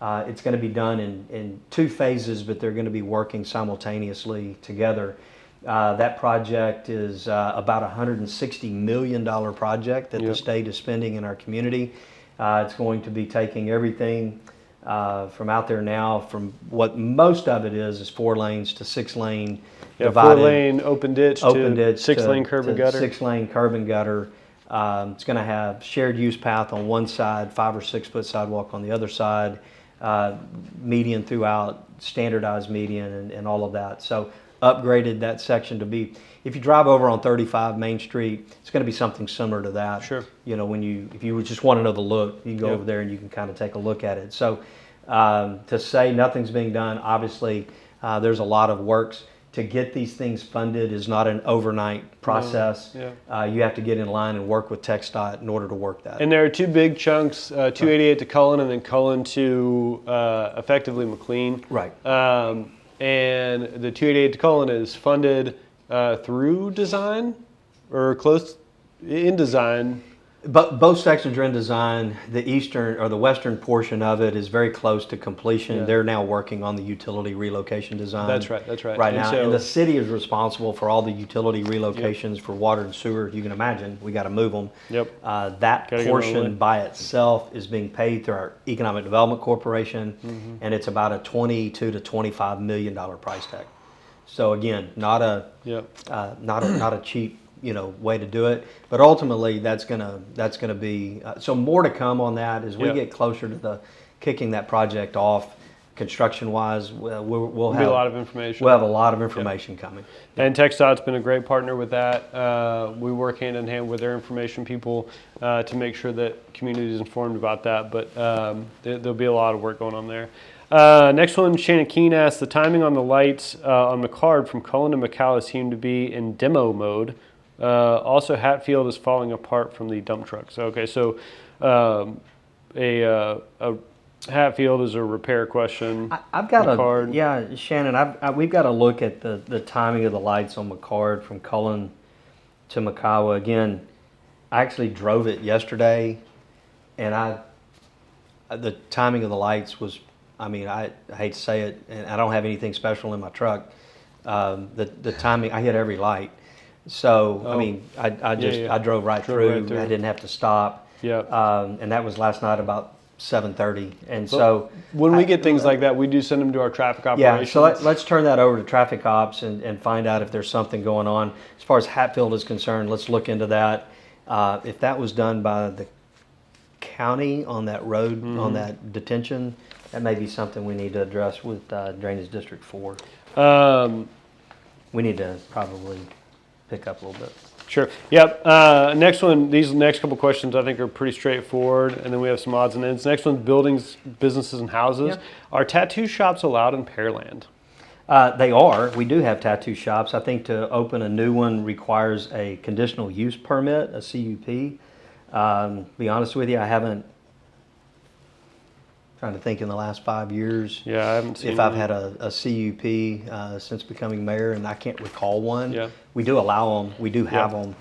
It's going to be done in 2 phases, but they're going to be working simultaneously together. That project is about a $160 million project that the state is spending in our community. It's going to be taking everything from out there now, from what most of it is 4 lanes to 6 lane divided. 4 lane open ditch to 6 lane curb and gutter. 6 lane curb and gutter. It's going to have shared use path on one side, 5 or 6 foot sidewalk on the other side, median throughout, standardized median, and all of that. So upgraded that section to be, if you drive over on 35 Main Street, it's going to be something similar to that. Sure. You know, if you just want to know the look, you can go over there and you can kind of take a look at it. So to say nothing's being done, obviously there's a lot of works. To get these things funded is not an overnight process. You have to get in line and work with TxDOT in order to work that. And there are 2 big chunks, 288 to Cullen and then Cullen to effectively McLean. Right. And the 288 to Cullen is funded through design or close in design. But both sections are in design. The eastern or the western portion of it is very close to completion. Yeah. They're now working on the utility relocation design. That's right. That's right. Right And now, so- and the city is responsible for all the utility relocations for water and sewer. You can imagine we got to move them. Yep. That Gotta get portion rolling. by itself is being paid through our Economic Development Corporation, and it's about a $22 to $25 million price tag. So again, not a not a cheap way to do it, but ultimately that's gonna be so more to come on that as we get closer to the kicking that project off construction wise. We'll have a lot of information. We'll have a lot of information coming. And TxDOT's been a great partner with that. We work hand in hand with their information people to make sure that community is informed about that. But there'll be a lot of work going on there. Next one, Shannon Keene asked, the timing on the lights on McCard from Cullen to McCalla seem to be in demo mode. Also, Hatfield is falling apart from the dump truck. So, okay, so a Hatfield is a repair question. I've got McCard. Shannon, we've got to look at the timing of the lights on McCard from Cullen to McCalla. Again, I actually drove it yesterday, and the timing of the lights was, I hate to say it, and I don't have anything special in my truck. The timing, I hit every light. So, I drove right through. I didn't have to stop. Yeah. And that was last night about 7:30. And so when we get things like that, we do send them to our traffic operations. Yeah, so let's turn that over to traffic ops and find out if there's something going on. As far as Hatfield is concerned, let's look into that. If that was done by the county on that road, on that detention, that may be something we need to address with Drainage District 4. We need to probably pick up a little bit. Sure. Yep. Next one, these next couple questions I think are pretty straightforward, and then we have some odds and ends. Next one's buildings, businesses, and houses. Yep. Are tattoo shops allowed in Pearland? They are. We do have tattoo shops. I think to open a new one requires a conditional use permit, a CUP. Be honest with you, I haven't, trying to think in the last 5 years. Yeah, I haven't seen if I've had a CUP since becoming mayor, and I can't recall one. Yeah. We do allow them. We do have them.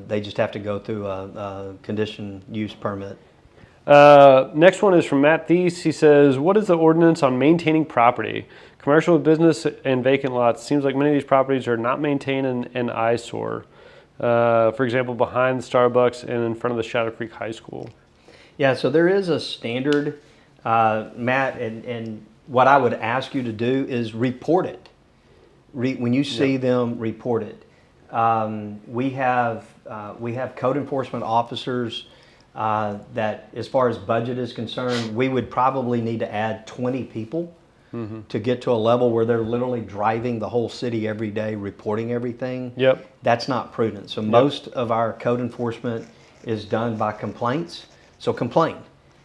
They just have to go through a condition use permit. Next one is from Matt Thies. He says, what is the ordinance on maintaining property? Commercial business and vacant lots. Seems like many of these properties are not maintained and eyesore. For example, behind the Starbucks and in front of the Shadow Creek High School. Yeah, so there is a standard, Matt, and what I would ask you to do is report it. When you see them, report it. We have code enforcement officers that, as far as budget is concerned, we would probably need to add 20 people to get to a level where they're literally driving the whole city every day, reporting everything. Yep. That's not prudent. So most of our code enforcement is done by complaints. So complain.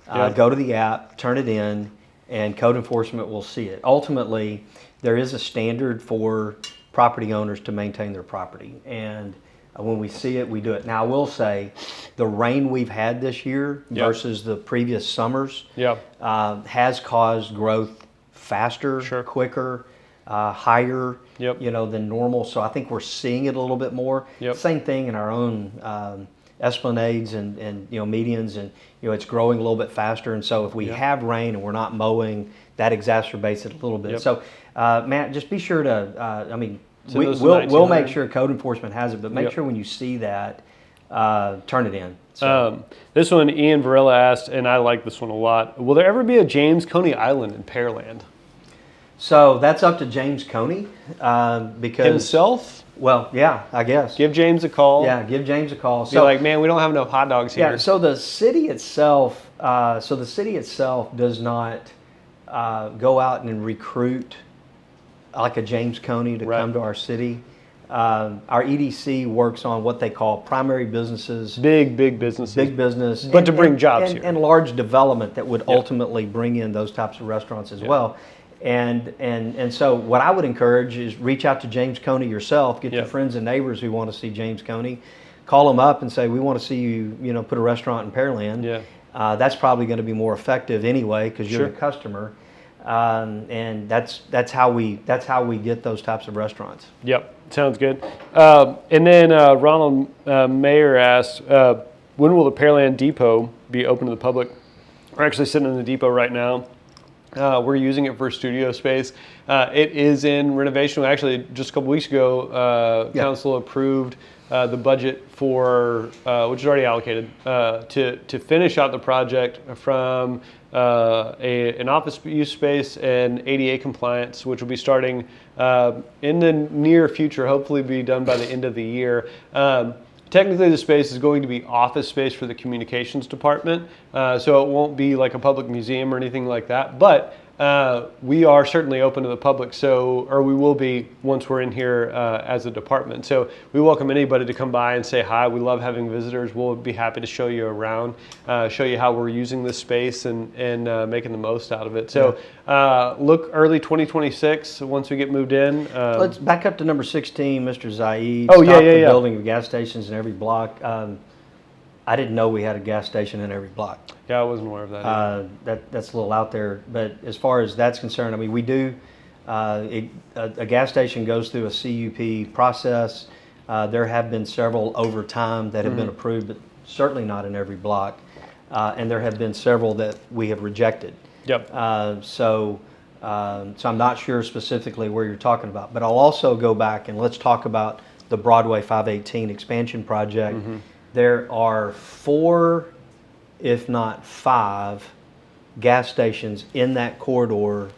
Go to the app, turn it in, and code enforcement will see it. Ultimately, there is a standard for property owners to maintain their property. And when we see it, we do it. Now, I will say, the rain we've had this year versus the previous summers has caused growth faster, quicker, higher, than normal. So I think we're seeing it a little bit more. Same thing in our own esplanades and medians, and it's growing a little bit faster. And so if we have rain and we're not mowing, that exacerbates it a little bit. So Matt, just be sure to we'll make sure code enforcement has it, but make sure when you see that, turn it in. So. This one, Ian Varela asked, and I like this one a lot. Will there ever be a James Coney Island in Pearland? So that's up to James Coney because himself. Well, yeah, I guess. Give James a call. Yeah, give James a call. So, like, man, we don't have enough hot dogs here. Yeah. So the city itself, does not go out and recruit like a James Coney to come to our city. Our EDC works on what they call primary businesses. Big businesses. Big business. But to bring jobs here. And large development that would ultimately bring in those types of restaurants as well. And so what I would encourage is reach out to James Coney yourself, get your friends and neighbors who want to see James Coney, call them up and say, we want to see you, put a restaurant in Pearland. That's probably going to be more effective anyway because you're the customer. And that's how we get those types of restaurants. Yep, sounds good. And then Ronald Mayer asked, when will the Pearland Depot be open to the public? We're actually sitting in the depot right now. We're using it for studio space. It is in renovation. Actually, just a couple weeks ago, council approved the budget for, which is already allocated, to finish out the project from an office use space and ADA compliance, which will be starting in the near future, hopefully be done by the end of the year. Technically, the space is going to be office space for the communications department, so it won't be like a public museum or anything like that, but we are certainly open to the public, or we will be once we're in here as a department. So we welcome anybody to come by and say hi. We love having visitors. We'll be happy to show you around, show you how we're using this space and making the most out of it. So look early 2026 once we get moved in. Let's back up to number 16, Mr. Zaid. Oh, Stop the building of gas stations in every block. I didn't know we had a gas station in every block. Yeah, I wasn't aware of that. That's a little out there, but as far as that's concerned, I mean, we do. A gas station goes through a CUP process. There have been several over time that have been approved, but certainly not in every block. And there have been several that we have rejected. Yep. So I'm not sure specifically where you're talking about, but I'll also go back and let's talk about the Broadway 518 expansion project. There are 4, if not 5, gas stations in that corridor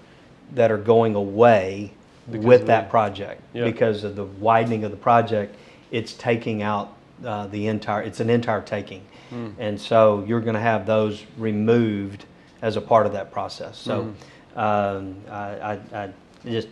that are going away with that project. Because of the widening of the project, it's taking out it's an entire taking. And so you're going to have those removed as a part of that process. So I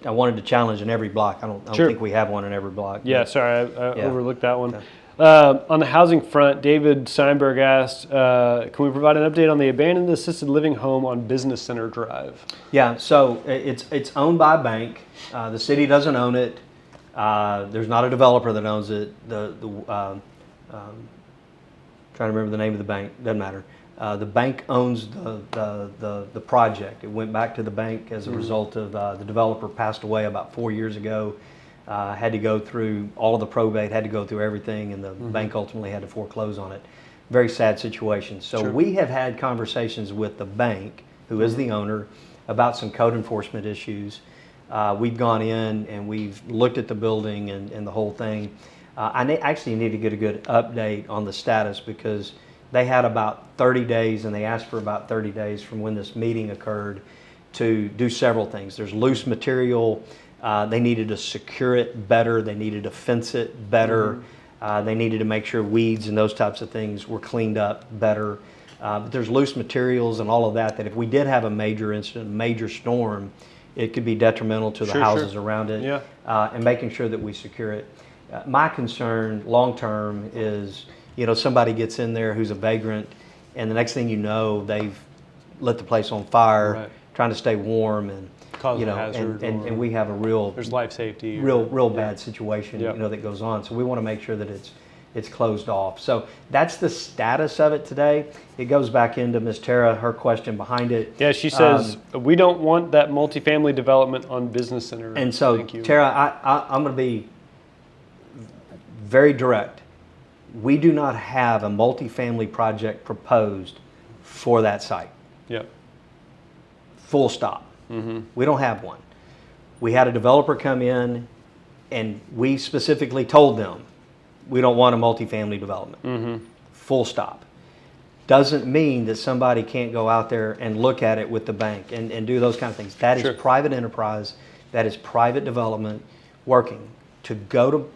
wanted to challenge in every block. I don't think we have one in every block. Yeah, sorry, I overlooked that one. On the housing front, David Steinberg asked, can we provide an update on the abandoned assisted living home on Business Center Drive? Yeah, so it's owned by a bank. The city doesn't own it. There's not a developer that owns it. Trying to remember the name of the bank, doesn't matter. The bank owns the project. It went back to the bank as a result of the developer passed away about 4 years ago. Had to go through all of the probate, had to go through everything, and the bank ultimately had to foreclose on it. Very sad situation. So we have had conversations with the bank, who is the owner, about some code enforcement issues. We've gone in and we've looked at the building and the whole thing. I actually need to get a good update on the status because they had about 30 days and they asked for about 30 days from when this meeting occurred to do several things. There's loose material. They needed to secure it better. They needed to fence it better. They needed to make sure weeds and those types of things were cleaned up better. But there's loose materials and all of that, that if we did have a major incident, major storm, it could be detrimental to the houses around it. Yeah. And making sure that we secure it. My concern long term is, somebody gets in there who's a vagrant, and the next thing you know, they've lit the place on fire, trying to stay warm, and Cause a hazard, and we have a real there's life safety, real bad situation that goes on. So we want to make sure that it's closed off. So that's the status of it today. It goes back into Ms. Tara, her question behind it. Yeah, she says we don't want that multifamily development on Business Center. And so, Tara, I'm going to be very direct. We do not have a multifamily project proposed for that site. Yep. Full stop. We don't have one. We had a developer come in, and we specifically told them we don't want a multifamily development. Full stop. Doesn't mean that somebody can't go out there and look at it with the bank and do those kind of things. That is private enterprise. That is private development working. To go to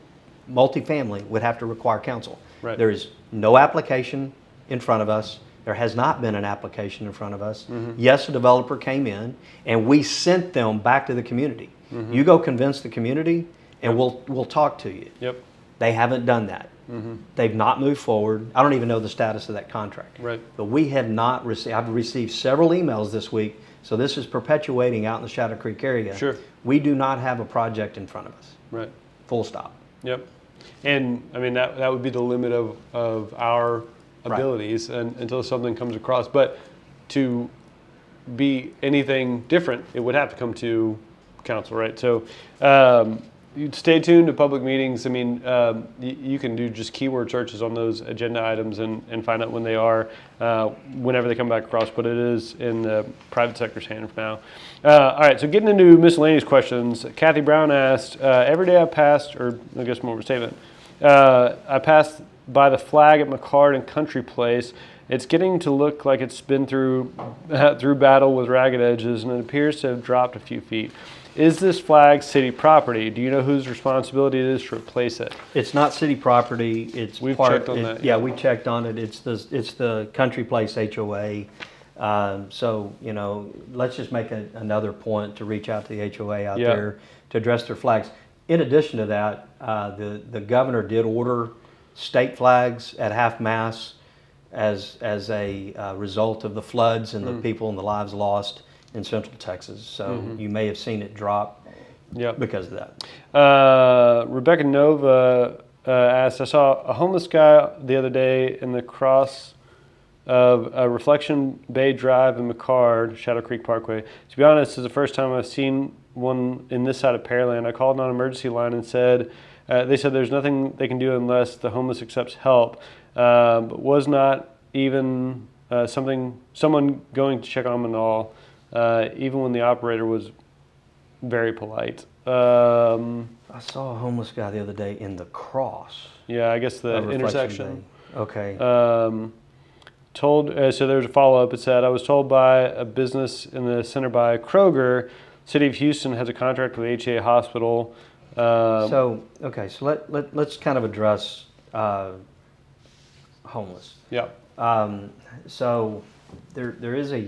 multifamily would have to require counsel. Right. There is no application in front of us. There has not been an application in front of us. Yes, a developer came in, and we sent them back to the community. You go convince the community, and we'll talk to you. Yep. They haven't done that. They've not moved forward. I don't even know the status of that contract. Right. But we have not received. I've received several emails this week, so this is perpetuating out in the Shadow Creek area. Sure. We do not have a project in front of us. Right. Full stop. Yep. And I mean that would be the limit of our abilities until something comes across. But to be anything different, it would have to come to council, right? So you stay tuned to public meetings. I mean, you can do just keyword searches on those agenda items and find out when they are, whenever they come back across, but it is in the private sector's hand for now. All right, so getting into miscellaneous questions, Kathy Brown asked, every day I passed, or I guess more of a statement, I passed by the flag at McCard and Country Place. It's getting to look like it's been through battle with ragged edges, and it appears to have dropped a few feet. Is this flag city property? Do you know whose responsibility it is to replace it? It's not city property. We've checked on that. Yeah, we checked on it. It's the Country Place HOA. So let's just make another point to reach out to the HOA out there to address their flags. In addition to that, the governor did order state flags at half-mast as a result of the floods and the people and the lives lost in Central Texas. So you may have seen it drop because of that. Rebecca Nova asked, I saw a homeless guy the other day in the cross of Reflection Bay Drive in McCard, Shadow Creek Parkway. To be honest, this is the first time I've seen one in this side of Pearland. I called an emergency line and said, they said there's nothing they can do unless the homeless accepts help. But was not even someone going to check on them at all, even when the operator was very polite. I saw a homeless guy the other day in the cross. Yeah, I guess the intersection. Bay. Okay. So there's a follow-up. It said, I was told by a business in the center by Kroger, City of Houston has a contract with HCA Hospital. So let's kind of address homeless. Yeah. So there is a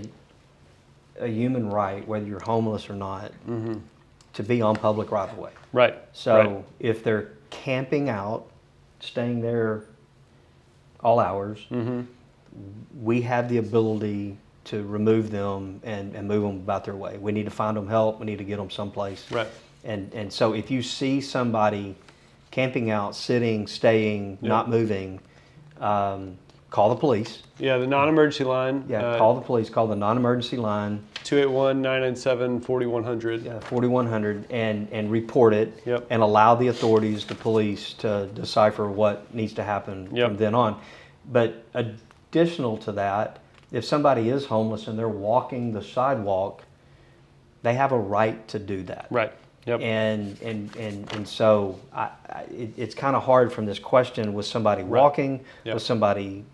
human right, whether you're homeless or not, to be on public right of way. Right. So if they're camping out, staying there all hours, we have the ability to remove them and move them about their way. We need to find them help. We need to get them someplace. Right. And so if you see somebody camping out, sitting, staying, not moving, call the police. Yeah, the non-emergency line. Yeah, call the police. Call the non-emergency line. 281-997-4100. Yeah, 4100, and report it. Yep. And allow the authorities, the police, to decipher what needs to happen from then on. But additional to that, if somebody is homeless and they're walking the sidewalk, they have a right to do that. Right. Yep. And so it's kind of hard from this question with somebody walking, with somebody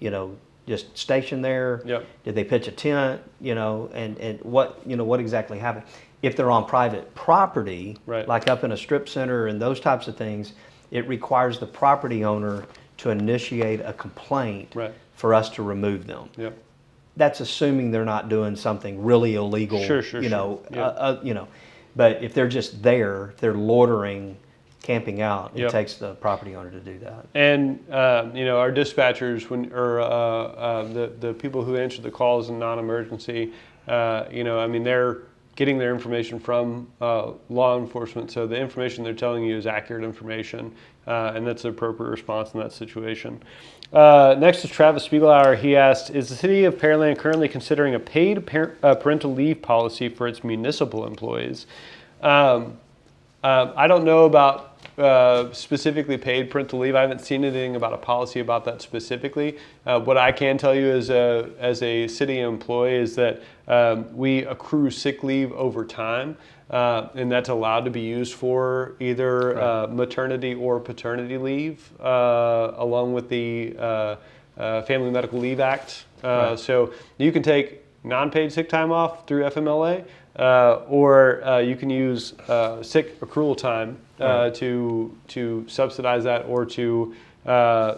just stationed there? Yep. Did they pitch a tent? And what exactly happened? If they're on private property, Right. like up in a strip center and those types of things, it requires the property owner to initiate a complaint Right. for us to remove them. Yep. That's assuming they're not doing something really illegal. Sure. Yeah. But if they're just there, if they're loitering, camping out, it Yep. takes the property owner to do that. And our dispatchers, the people who answer the calls in non-emergency, they're getting their information from law enforcement. So the information they're telling you is accurate information, and that's the appropriate response in that situation. Next is Travis Spiegelauer. He asked, is the city of Pearland currently considering a paid parental leave policy for its municipal employees? I don't know about specifically paid parental leave. I haven't seen anything about a policy about that specifically. What I can tell you as a city employee is that we accrue sick leave over time, and that's allowed to be used for either maternity or paternity leave, along with the Family Medical Leave Act. So you can take non-paid sick time off through FMLA, or you can use sick accrual time to subsidize that, or to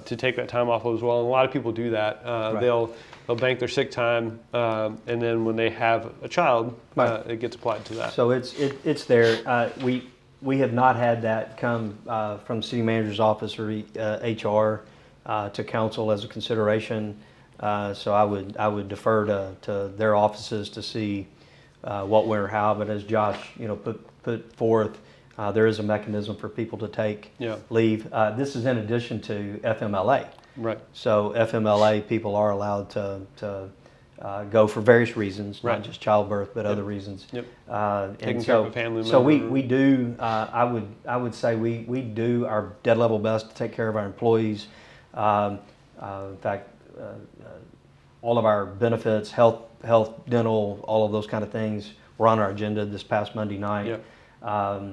take that time off as well. And a lot of people do that. They'll bank their sick time, and then when they have a child, it gets applied to that. So it's there. We have not had that come from the city manager's office or HR to council as a consideration. So I would defer to their offices to see what, where, how. But as Josh put forth, there is a mechanism for people to take leave. This is in addition to FMLA. Right. So FMLA people are allowed to go for various reasons, not just childbirth, but other reasons. Yep. Taking care of a family member. So we do. I would say we do our dead level best to take care of our employees. In fact, all of our benefits, health, dental, all of those kind of things were on our agenda this past Monday night. Yep.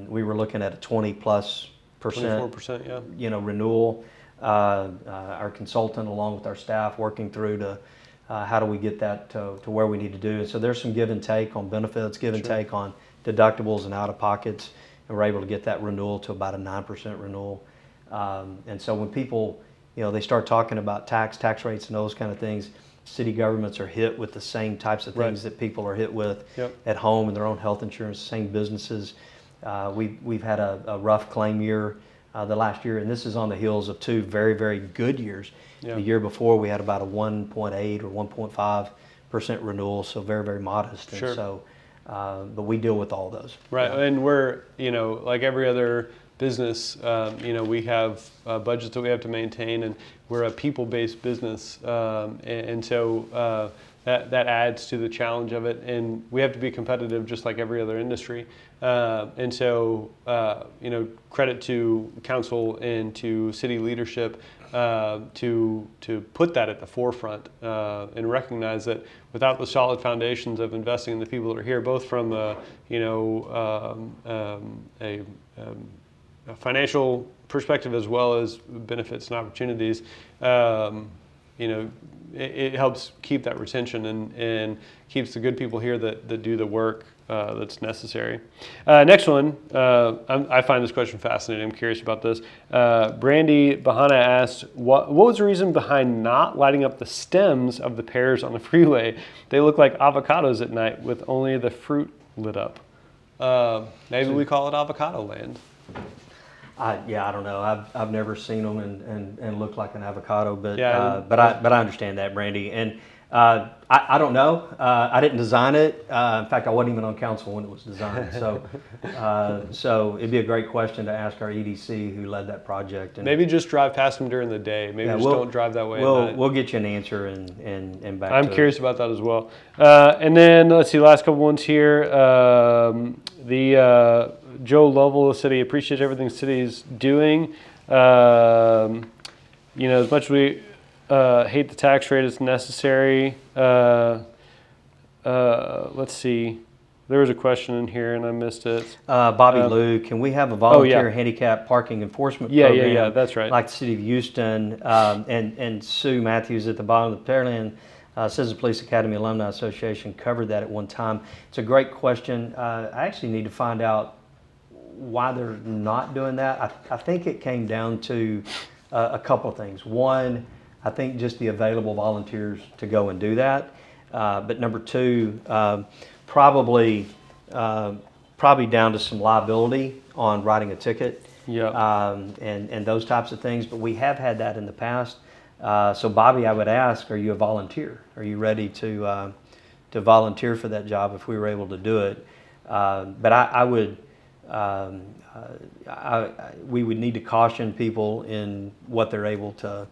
We were looking at a 20+%, 24%, renewal. Our consultant, along with our staff, working through to how do we get that to where we need to do. And so there's some give and take on benefits, give and take on deductibles and out of pockets, and we're able to get that renewal to about a 9% renewal. And so when people, they start talking about tax rates and those kind of things, city governments are hit with the same types of things that people are hit with at home in their own health insurance, same businesses. We've had a rough claim year the last year, and this is on the heels of two very, very good years. The year before we had about a 1.8 or 1.5% renewal, so very, very modest. And so, but we deal with all those. Right, and we're, like every other business, we have budgets that we have to maintain, and we're a people-based business, and so that adds to the challenge of it, and we have to be competitive just like every other industry. And so, credit to council and to city leadership to put that at the forefront and recognize that without the solid foundations of investing in the people that are here, both from a financial perspective as well as benefits and opportunities, it helps keep that retention and keeps the good people here that do the work that's necessary. Next one, I find this question fascinating. I'm curious about this. Brandy Bahana asked, what was the reason behind not lighting up the stems of the pears on the freeway? They look like avocados at night with only the fruit lit up. Maybe we call it avocado land. I don't know. I've never seen them and look like an avocado, but Yeah, I understand that, Brandy. And I don't know. I didn't design it. In fact, I wasn't even on council when it was designed. So it'd be a great question to ask our EDC who led that project. And maybe just drive past them during the day. Maybe just don't drive that way. We'll get you an answer and back. I'm curious about that as well. And then let's see, last couple ones here. Joe Lovell said he appreciates everything the city is doing. As much as we hate the tax rate, it's necessary. Let's see. There was a question in here and I missed it. Bobby Lou, can we have a volunteer yeah. handicap parking enforcement Yeah, program? yeah, that's right. Like the city of Houston, and Sue Matthews at the bottom of the Pearland Citizen Police Academy Alumni Association covered that at one time. It's a great question. I actually need to find out why they're not doing that. I think it came down to a couple of things. One, I think just the available volunteers to go and do that. But number two, probably down to some liability on writing a ticket. Yeah. And those types of things. But we have had that in the past. So Bobby, I would ask, are you a volunteer? Are you ready to volunteer for that job if we were able to do it? But I would, we would need to caution people in what they're able to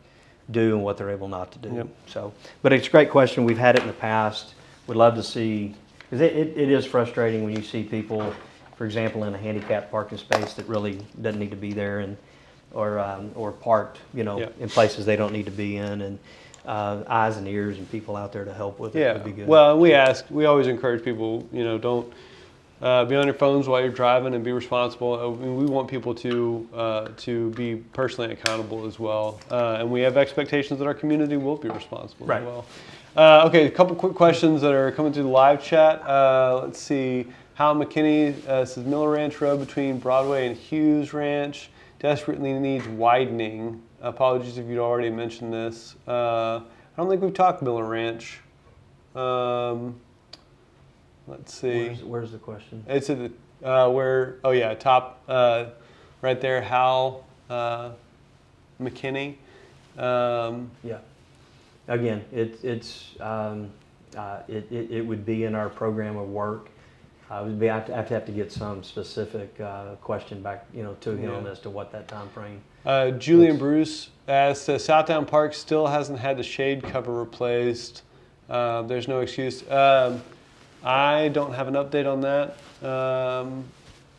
do and what they're able not to do. Yep. So, but it's a great question. We've had it in the past. We'd love to see, because it is frustrating when you see people, for example, in a handicapped parking space that really doesn't need to be there, and or parked, Yep. in places they don't need to be in, and eyes and ears and people out there to help with it Yeah. would be good. Well, we always encourage people, don't be on your phones while you're driving and be responsible. I mean, we want people to be personally accountable as well. And we have expectations that our community will be responsible Right. as well. Okay, a couple quick questions that are coming through the live chat. Let's see. Hal McKinney says Miller Ranch Road between Broadway and Hughes Ranch desperately needs widening. Apologies if you'd already mentioned this. I don't think we've talked Miller Ranch. Let's see. Where's the question? It's at the top right there. Hal McKinney. Yeah. Again, it would be in our program of work. I have to get some specific question back, to him Yeah. as to what that time frame. Julian Bruce asks, Southdown Park still hasn't had the shade cover replaced. There's no excuse. I don't have an update on that.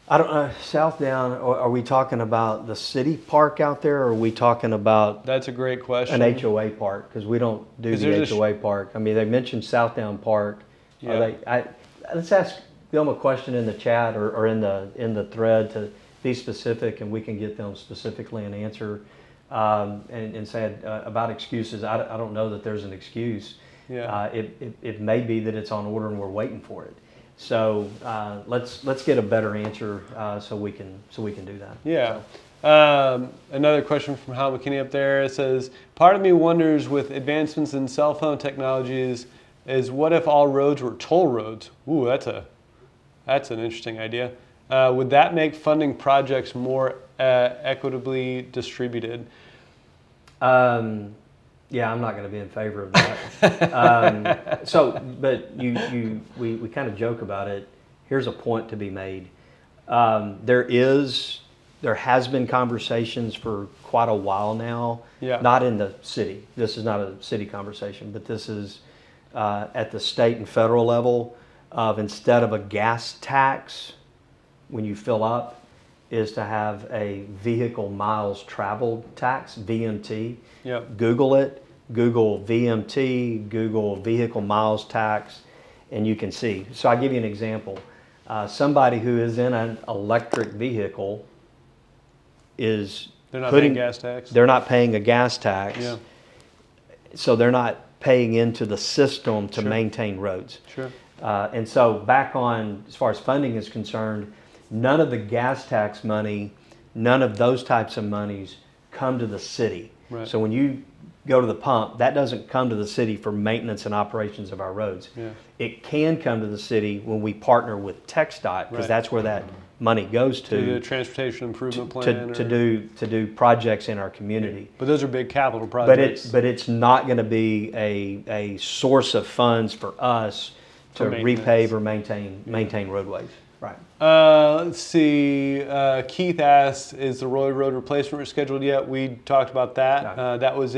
I don't know. Southdown, are we talking about the city park out there, or are we talking about That's a great question. an HOA park? Because we don't do 'Cause the there's a HOA park. I mean, they mentioned Southdown Park. Yeah. Let's ask them a question in the chat or in the thread to be specific, and we can get them specifically an answer. And say about excuses, I don't know that there's an excuse. Yeah. It may be that it's on order and we're waiting for it. So let's get a better answer so we can do that. Yeah. Another question from Hal McKinney up there. It says, part of me wonders with advancements in cell phone technologies is what if all roads were toll roads? Ooh, that's an interesting idea. Would that make funding projects more equitably distributed? Yeah, I'm not going to be in favor of that. But we kind of joke about it. Here's a point to be made. There has been conversations for quite a while now. Yeah. Not in the city. This is not a city conversation, but this is at the state and federal level of, instead of a gas tax when you fill up, is to have a vehicle miles traveled tax, VMT. Yep. Google it, Google VMT, Google vehicle miles tax, and you can see. So I'll give you an example. Somebody who is in an electric vehicle is They're not paying gas tax? They're not paying a gas tax. Yeah. So they're not paying into the system to Sure. maintain roads. Sure. And so back on, as far as funding is concerned, none of the gas tax money, none of those types of monies come to the city. Right. So when you go to the pump, that doesn't come to the city for maintenance and operations of our roads. Yeah. It can come to the city when we partner with TxDOT, because Right. that's where that money goes To the to transportation improvement plan? to do projects in our community. But those are big capital But projects. it's not going to be a source of funds for us to For maintenance. repave or maintain roadways. Right. Let's see. Keith asked, is the Roy Road replacement scheduled yet? We talked about that. No. That was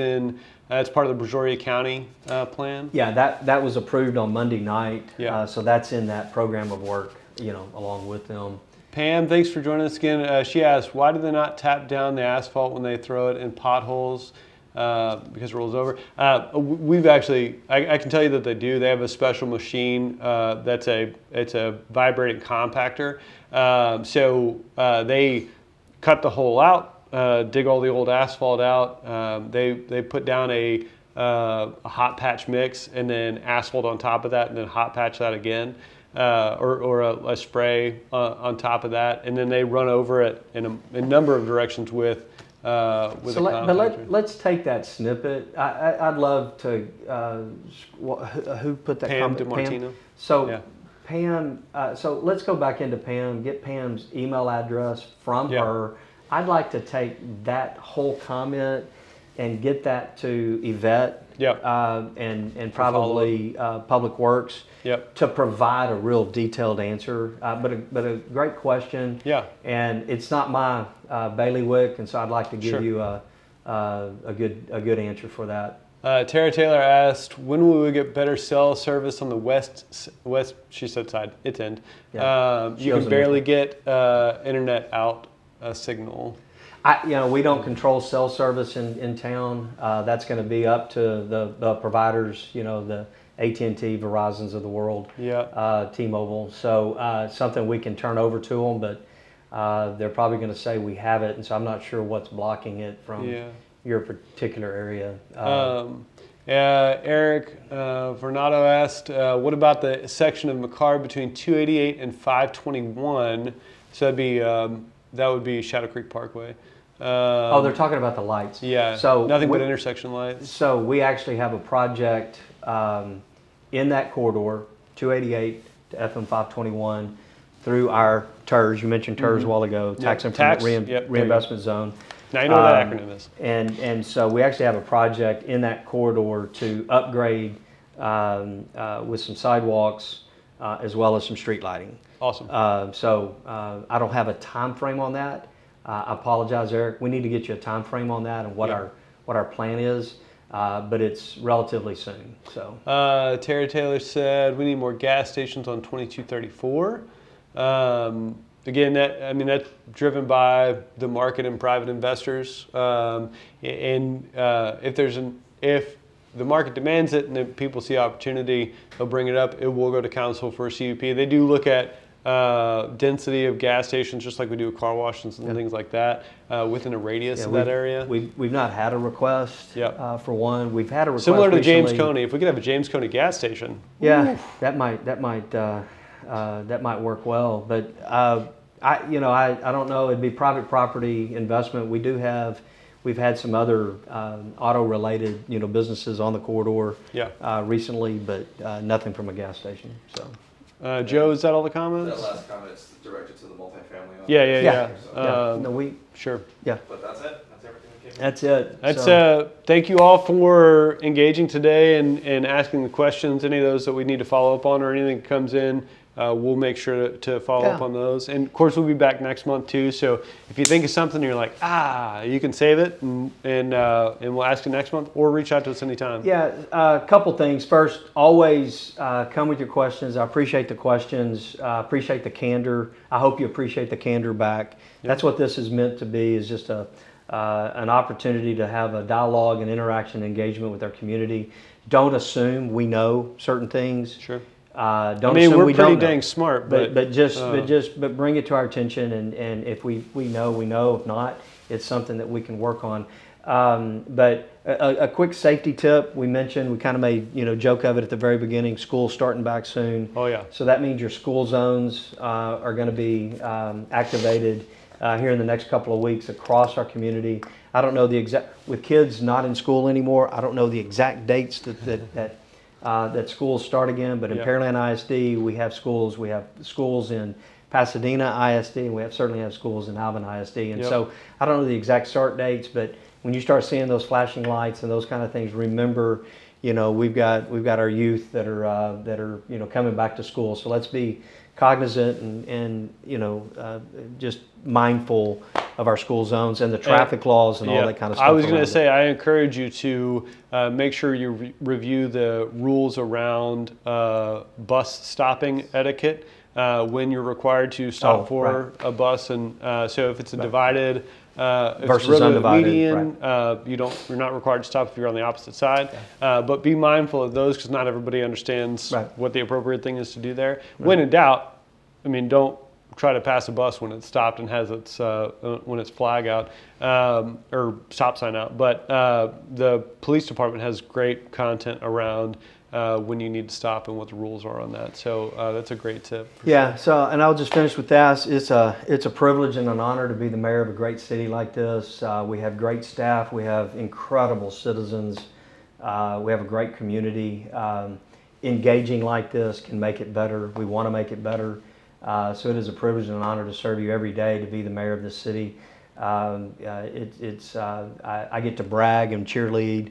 that's part of the Brazoria County plan. Yeah, that was approved on Monday night. Yeah. So that's in that program of work, along with them. Pam, thanks for joining us again. She asked, why do they not tap down the asphalt when they throw it in potholes? because it rolls over. We've actually, I can tell you that they do. They have a special machine it's a vibrating compactor. So they cut the hole out, dig all the old asphalt out. They put down a hot patch mix and then asphalt on top of that, and then hot patch that again. Or a spray on top of that, and then they run over it in a number of directions with a compactor. Let's take that snippet. I'd love to. Who put that? Pam comment? DiMartino. So Yeah. Pam. So let's go back into Pam. Get Pam's email address from Yeah. her. I'd like to take that whole comment and get that to Yvette. Yep. And probably Public Works. Yep. To provide a real detailed answer, but a great question. Yeah. And it's not my bailiwick, and so I'd like to give Sure. you a good answer for that. Tara Taylor asked, when will we get better cell service on the west? She said side. Its end. Yeah. You can barely get internet out a signal. We don't control cell service in town. That's going to be up to the providers. The AT&T, Verizon's of the world. Yeah. T-Mobile. So something we can turn over to them, but they're probably going to say we have it, and so I'm not sure what's blocking it from your particular area. Eric Vernado asked, what about the section of McCarr between 288 and 521? So that would be Shadow Creek Parkway. They're talking about the lights. Yeah. So nothing but intersection lights. So we actually have a project in that corridor, 288 to FM 521, through our TERS. You mentioned TERS a while ago, Tax Increment Reinvestment Zone. Now you know what that acronym is. And so we actually have a project in that corridor to upgrade with some sidewalks as well as some street lighting. Awesome. I don't have a time frame on that. I apologize, Eric. We need to get you a time frame on that and what our plan is. But it's relatively soon. So Tara Taylor said we need more gas stations on 2234. Again, that's driven by the market and private investors. If the market demands it and if people see opportunity, they'll bring it up. It will go to council for a CUP. They do look at density of gas stations, just like we do with car washes and things like that, within a radius of that area. We've not had a request for one. We've had a request similar to recently. James Coney. If we could have a James Coney gas station, that might work well. But I don't know. It'd be private property investment. We've had some other auto-related businesses on the corridor recently, but nothing from a gas station. So. Joe, is that all the comments? That last comment is directed to the multifamily. Sure. Yeah. But that's it. That's everything that came in. That's it. Thank you all for engaging today and asking the questions. Any of those that we need to follow up on or anything that comes in, we'll make sure to follow up on those. And of course, we'll be back next month too. So if you think of something, you're like, you can save it and we'll ask you next month, or reach out to us anytime. Yeah, a couple things. First, always come with your questions. I appreciate the questions. I appreciate the candor. I hope you appreciate the candor back. That's what this is meant to be, is just an opportunity to have a dialogue and interaction, engagement with our community. Don't assume we know certain things. Sure. Don't we're assume we pretty don't know. dang smart, but bring it to our attention, and if we know, we know. If not, it's something that we can work on. But a quick safety tip we mentioned, we kind of made joke of it at the very beginning. School's starting back soon. Oh yeah. So that means your school zones are going to be activated here in the next couple of weeks across our community. I don't know the exact, with kids not in school anymore, I don't know the exact dates that schools start again, but in Pearland ISD, we have schools. We have schools in Pasadena ISD, and we certainly have schools in Alvin ISD. And so I don't know the exact start dates, but when you start seeing those flashing lights and those kind of things, remember, we've got our youth that are coming back to school. So let's be cognizant and just mindful of our school zones and the traffic laws and all that kind of stuff. I was going to say, I encourage you to make sure you review the rules around bus stopping etiquette when you're required to stop a bus. And so if it's a divided If Versus it's road undivided, median, you're not required to stop if you're on the opposite side. But be mindful of those because not everybody understands Right. what the appropriate thing is to do there. When in doubt, I mean, don't try to pass a bus when it's stopped and has its when its flag out or stop sign out. But the police department has great content around when you need to stop and what the rules are on that. So that's a great tip. Yeah. So, and I'll just finish with this. It's a privilege and an honor to be the mayor of a great city like this. We have great staff. We have incredible citizens. We have a great community. Engaging like this can make it better. We want to make it better. So it is a privilege and an honor to serve you every day to be the mayor of this city. I get to brag and cheerlead,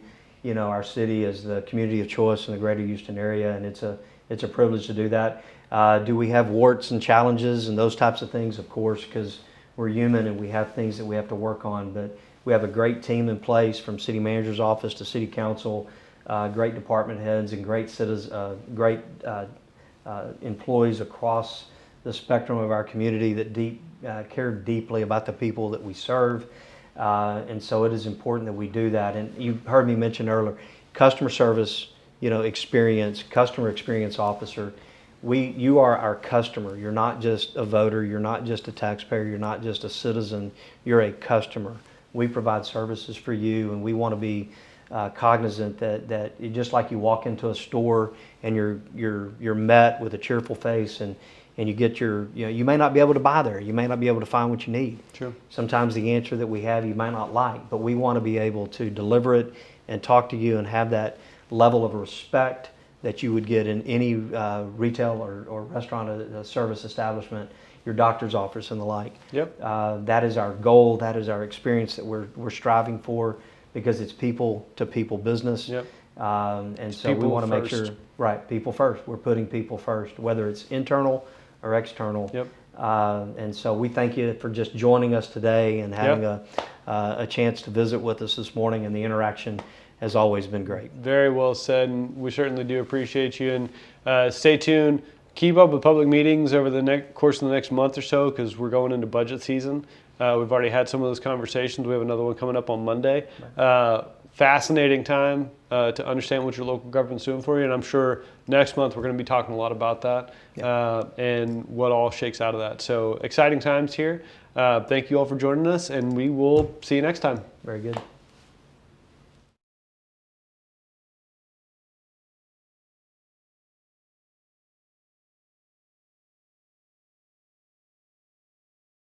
our city as the community of choice in the greater Houston area, and it's a privilege to do that. Do we have warts and challenges and those types of things? Of course, because we're human and we have things that we have to work on. But we have a great team in place from city manager's office to city council, great department heads and great citizens, great employees across the spectrum of our community that care deeply about the people that we serve. And so it is important that we do that. And you heard me mention earlier, customer service, customer experience officer. You are our customer. You're not just a voter. You're not just a taxpayer. You're not just a citizen. You're a customer. We provide services for you, and we want to be cognizant that just like you walk into a store and you're met with a cheerful face and you get you may not be able to buy there. You may not be able to find what you need. True. Sometimes the answer that we have you might not like, but we want to be able to deliver it and talk to you and have that level of respect that you would get in any retail or restaurant service establishment, your doctor's office and the like. Yep. That is our goal. That is our experience that we're striving for because it's people to people business. Yep. And so we want to make sure, right, people first. We're putting people first, whether it's internal or external. Yep. And so we thank you for just joining us today and having a chance to visit with us this morning, and the interaction has always been great. Very well said, and we certainly do appreciate you. And stay tuned. Keep up with public meetings over the course of the next month or so because we're going into budget season. We've already had some of those conversations. We have another one coming up on Monday. Fascinating time to understand what your local government's doing for you, and I'm sure next month we're going to be talking a lot about that and what all shakes out of that. So exciting times here. Thank you all for joining us, and we will see you next time. Very good.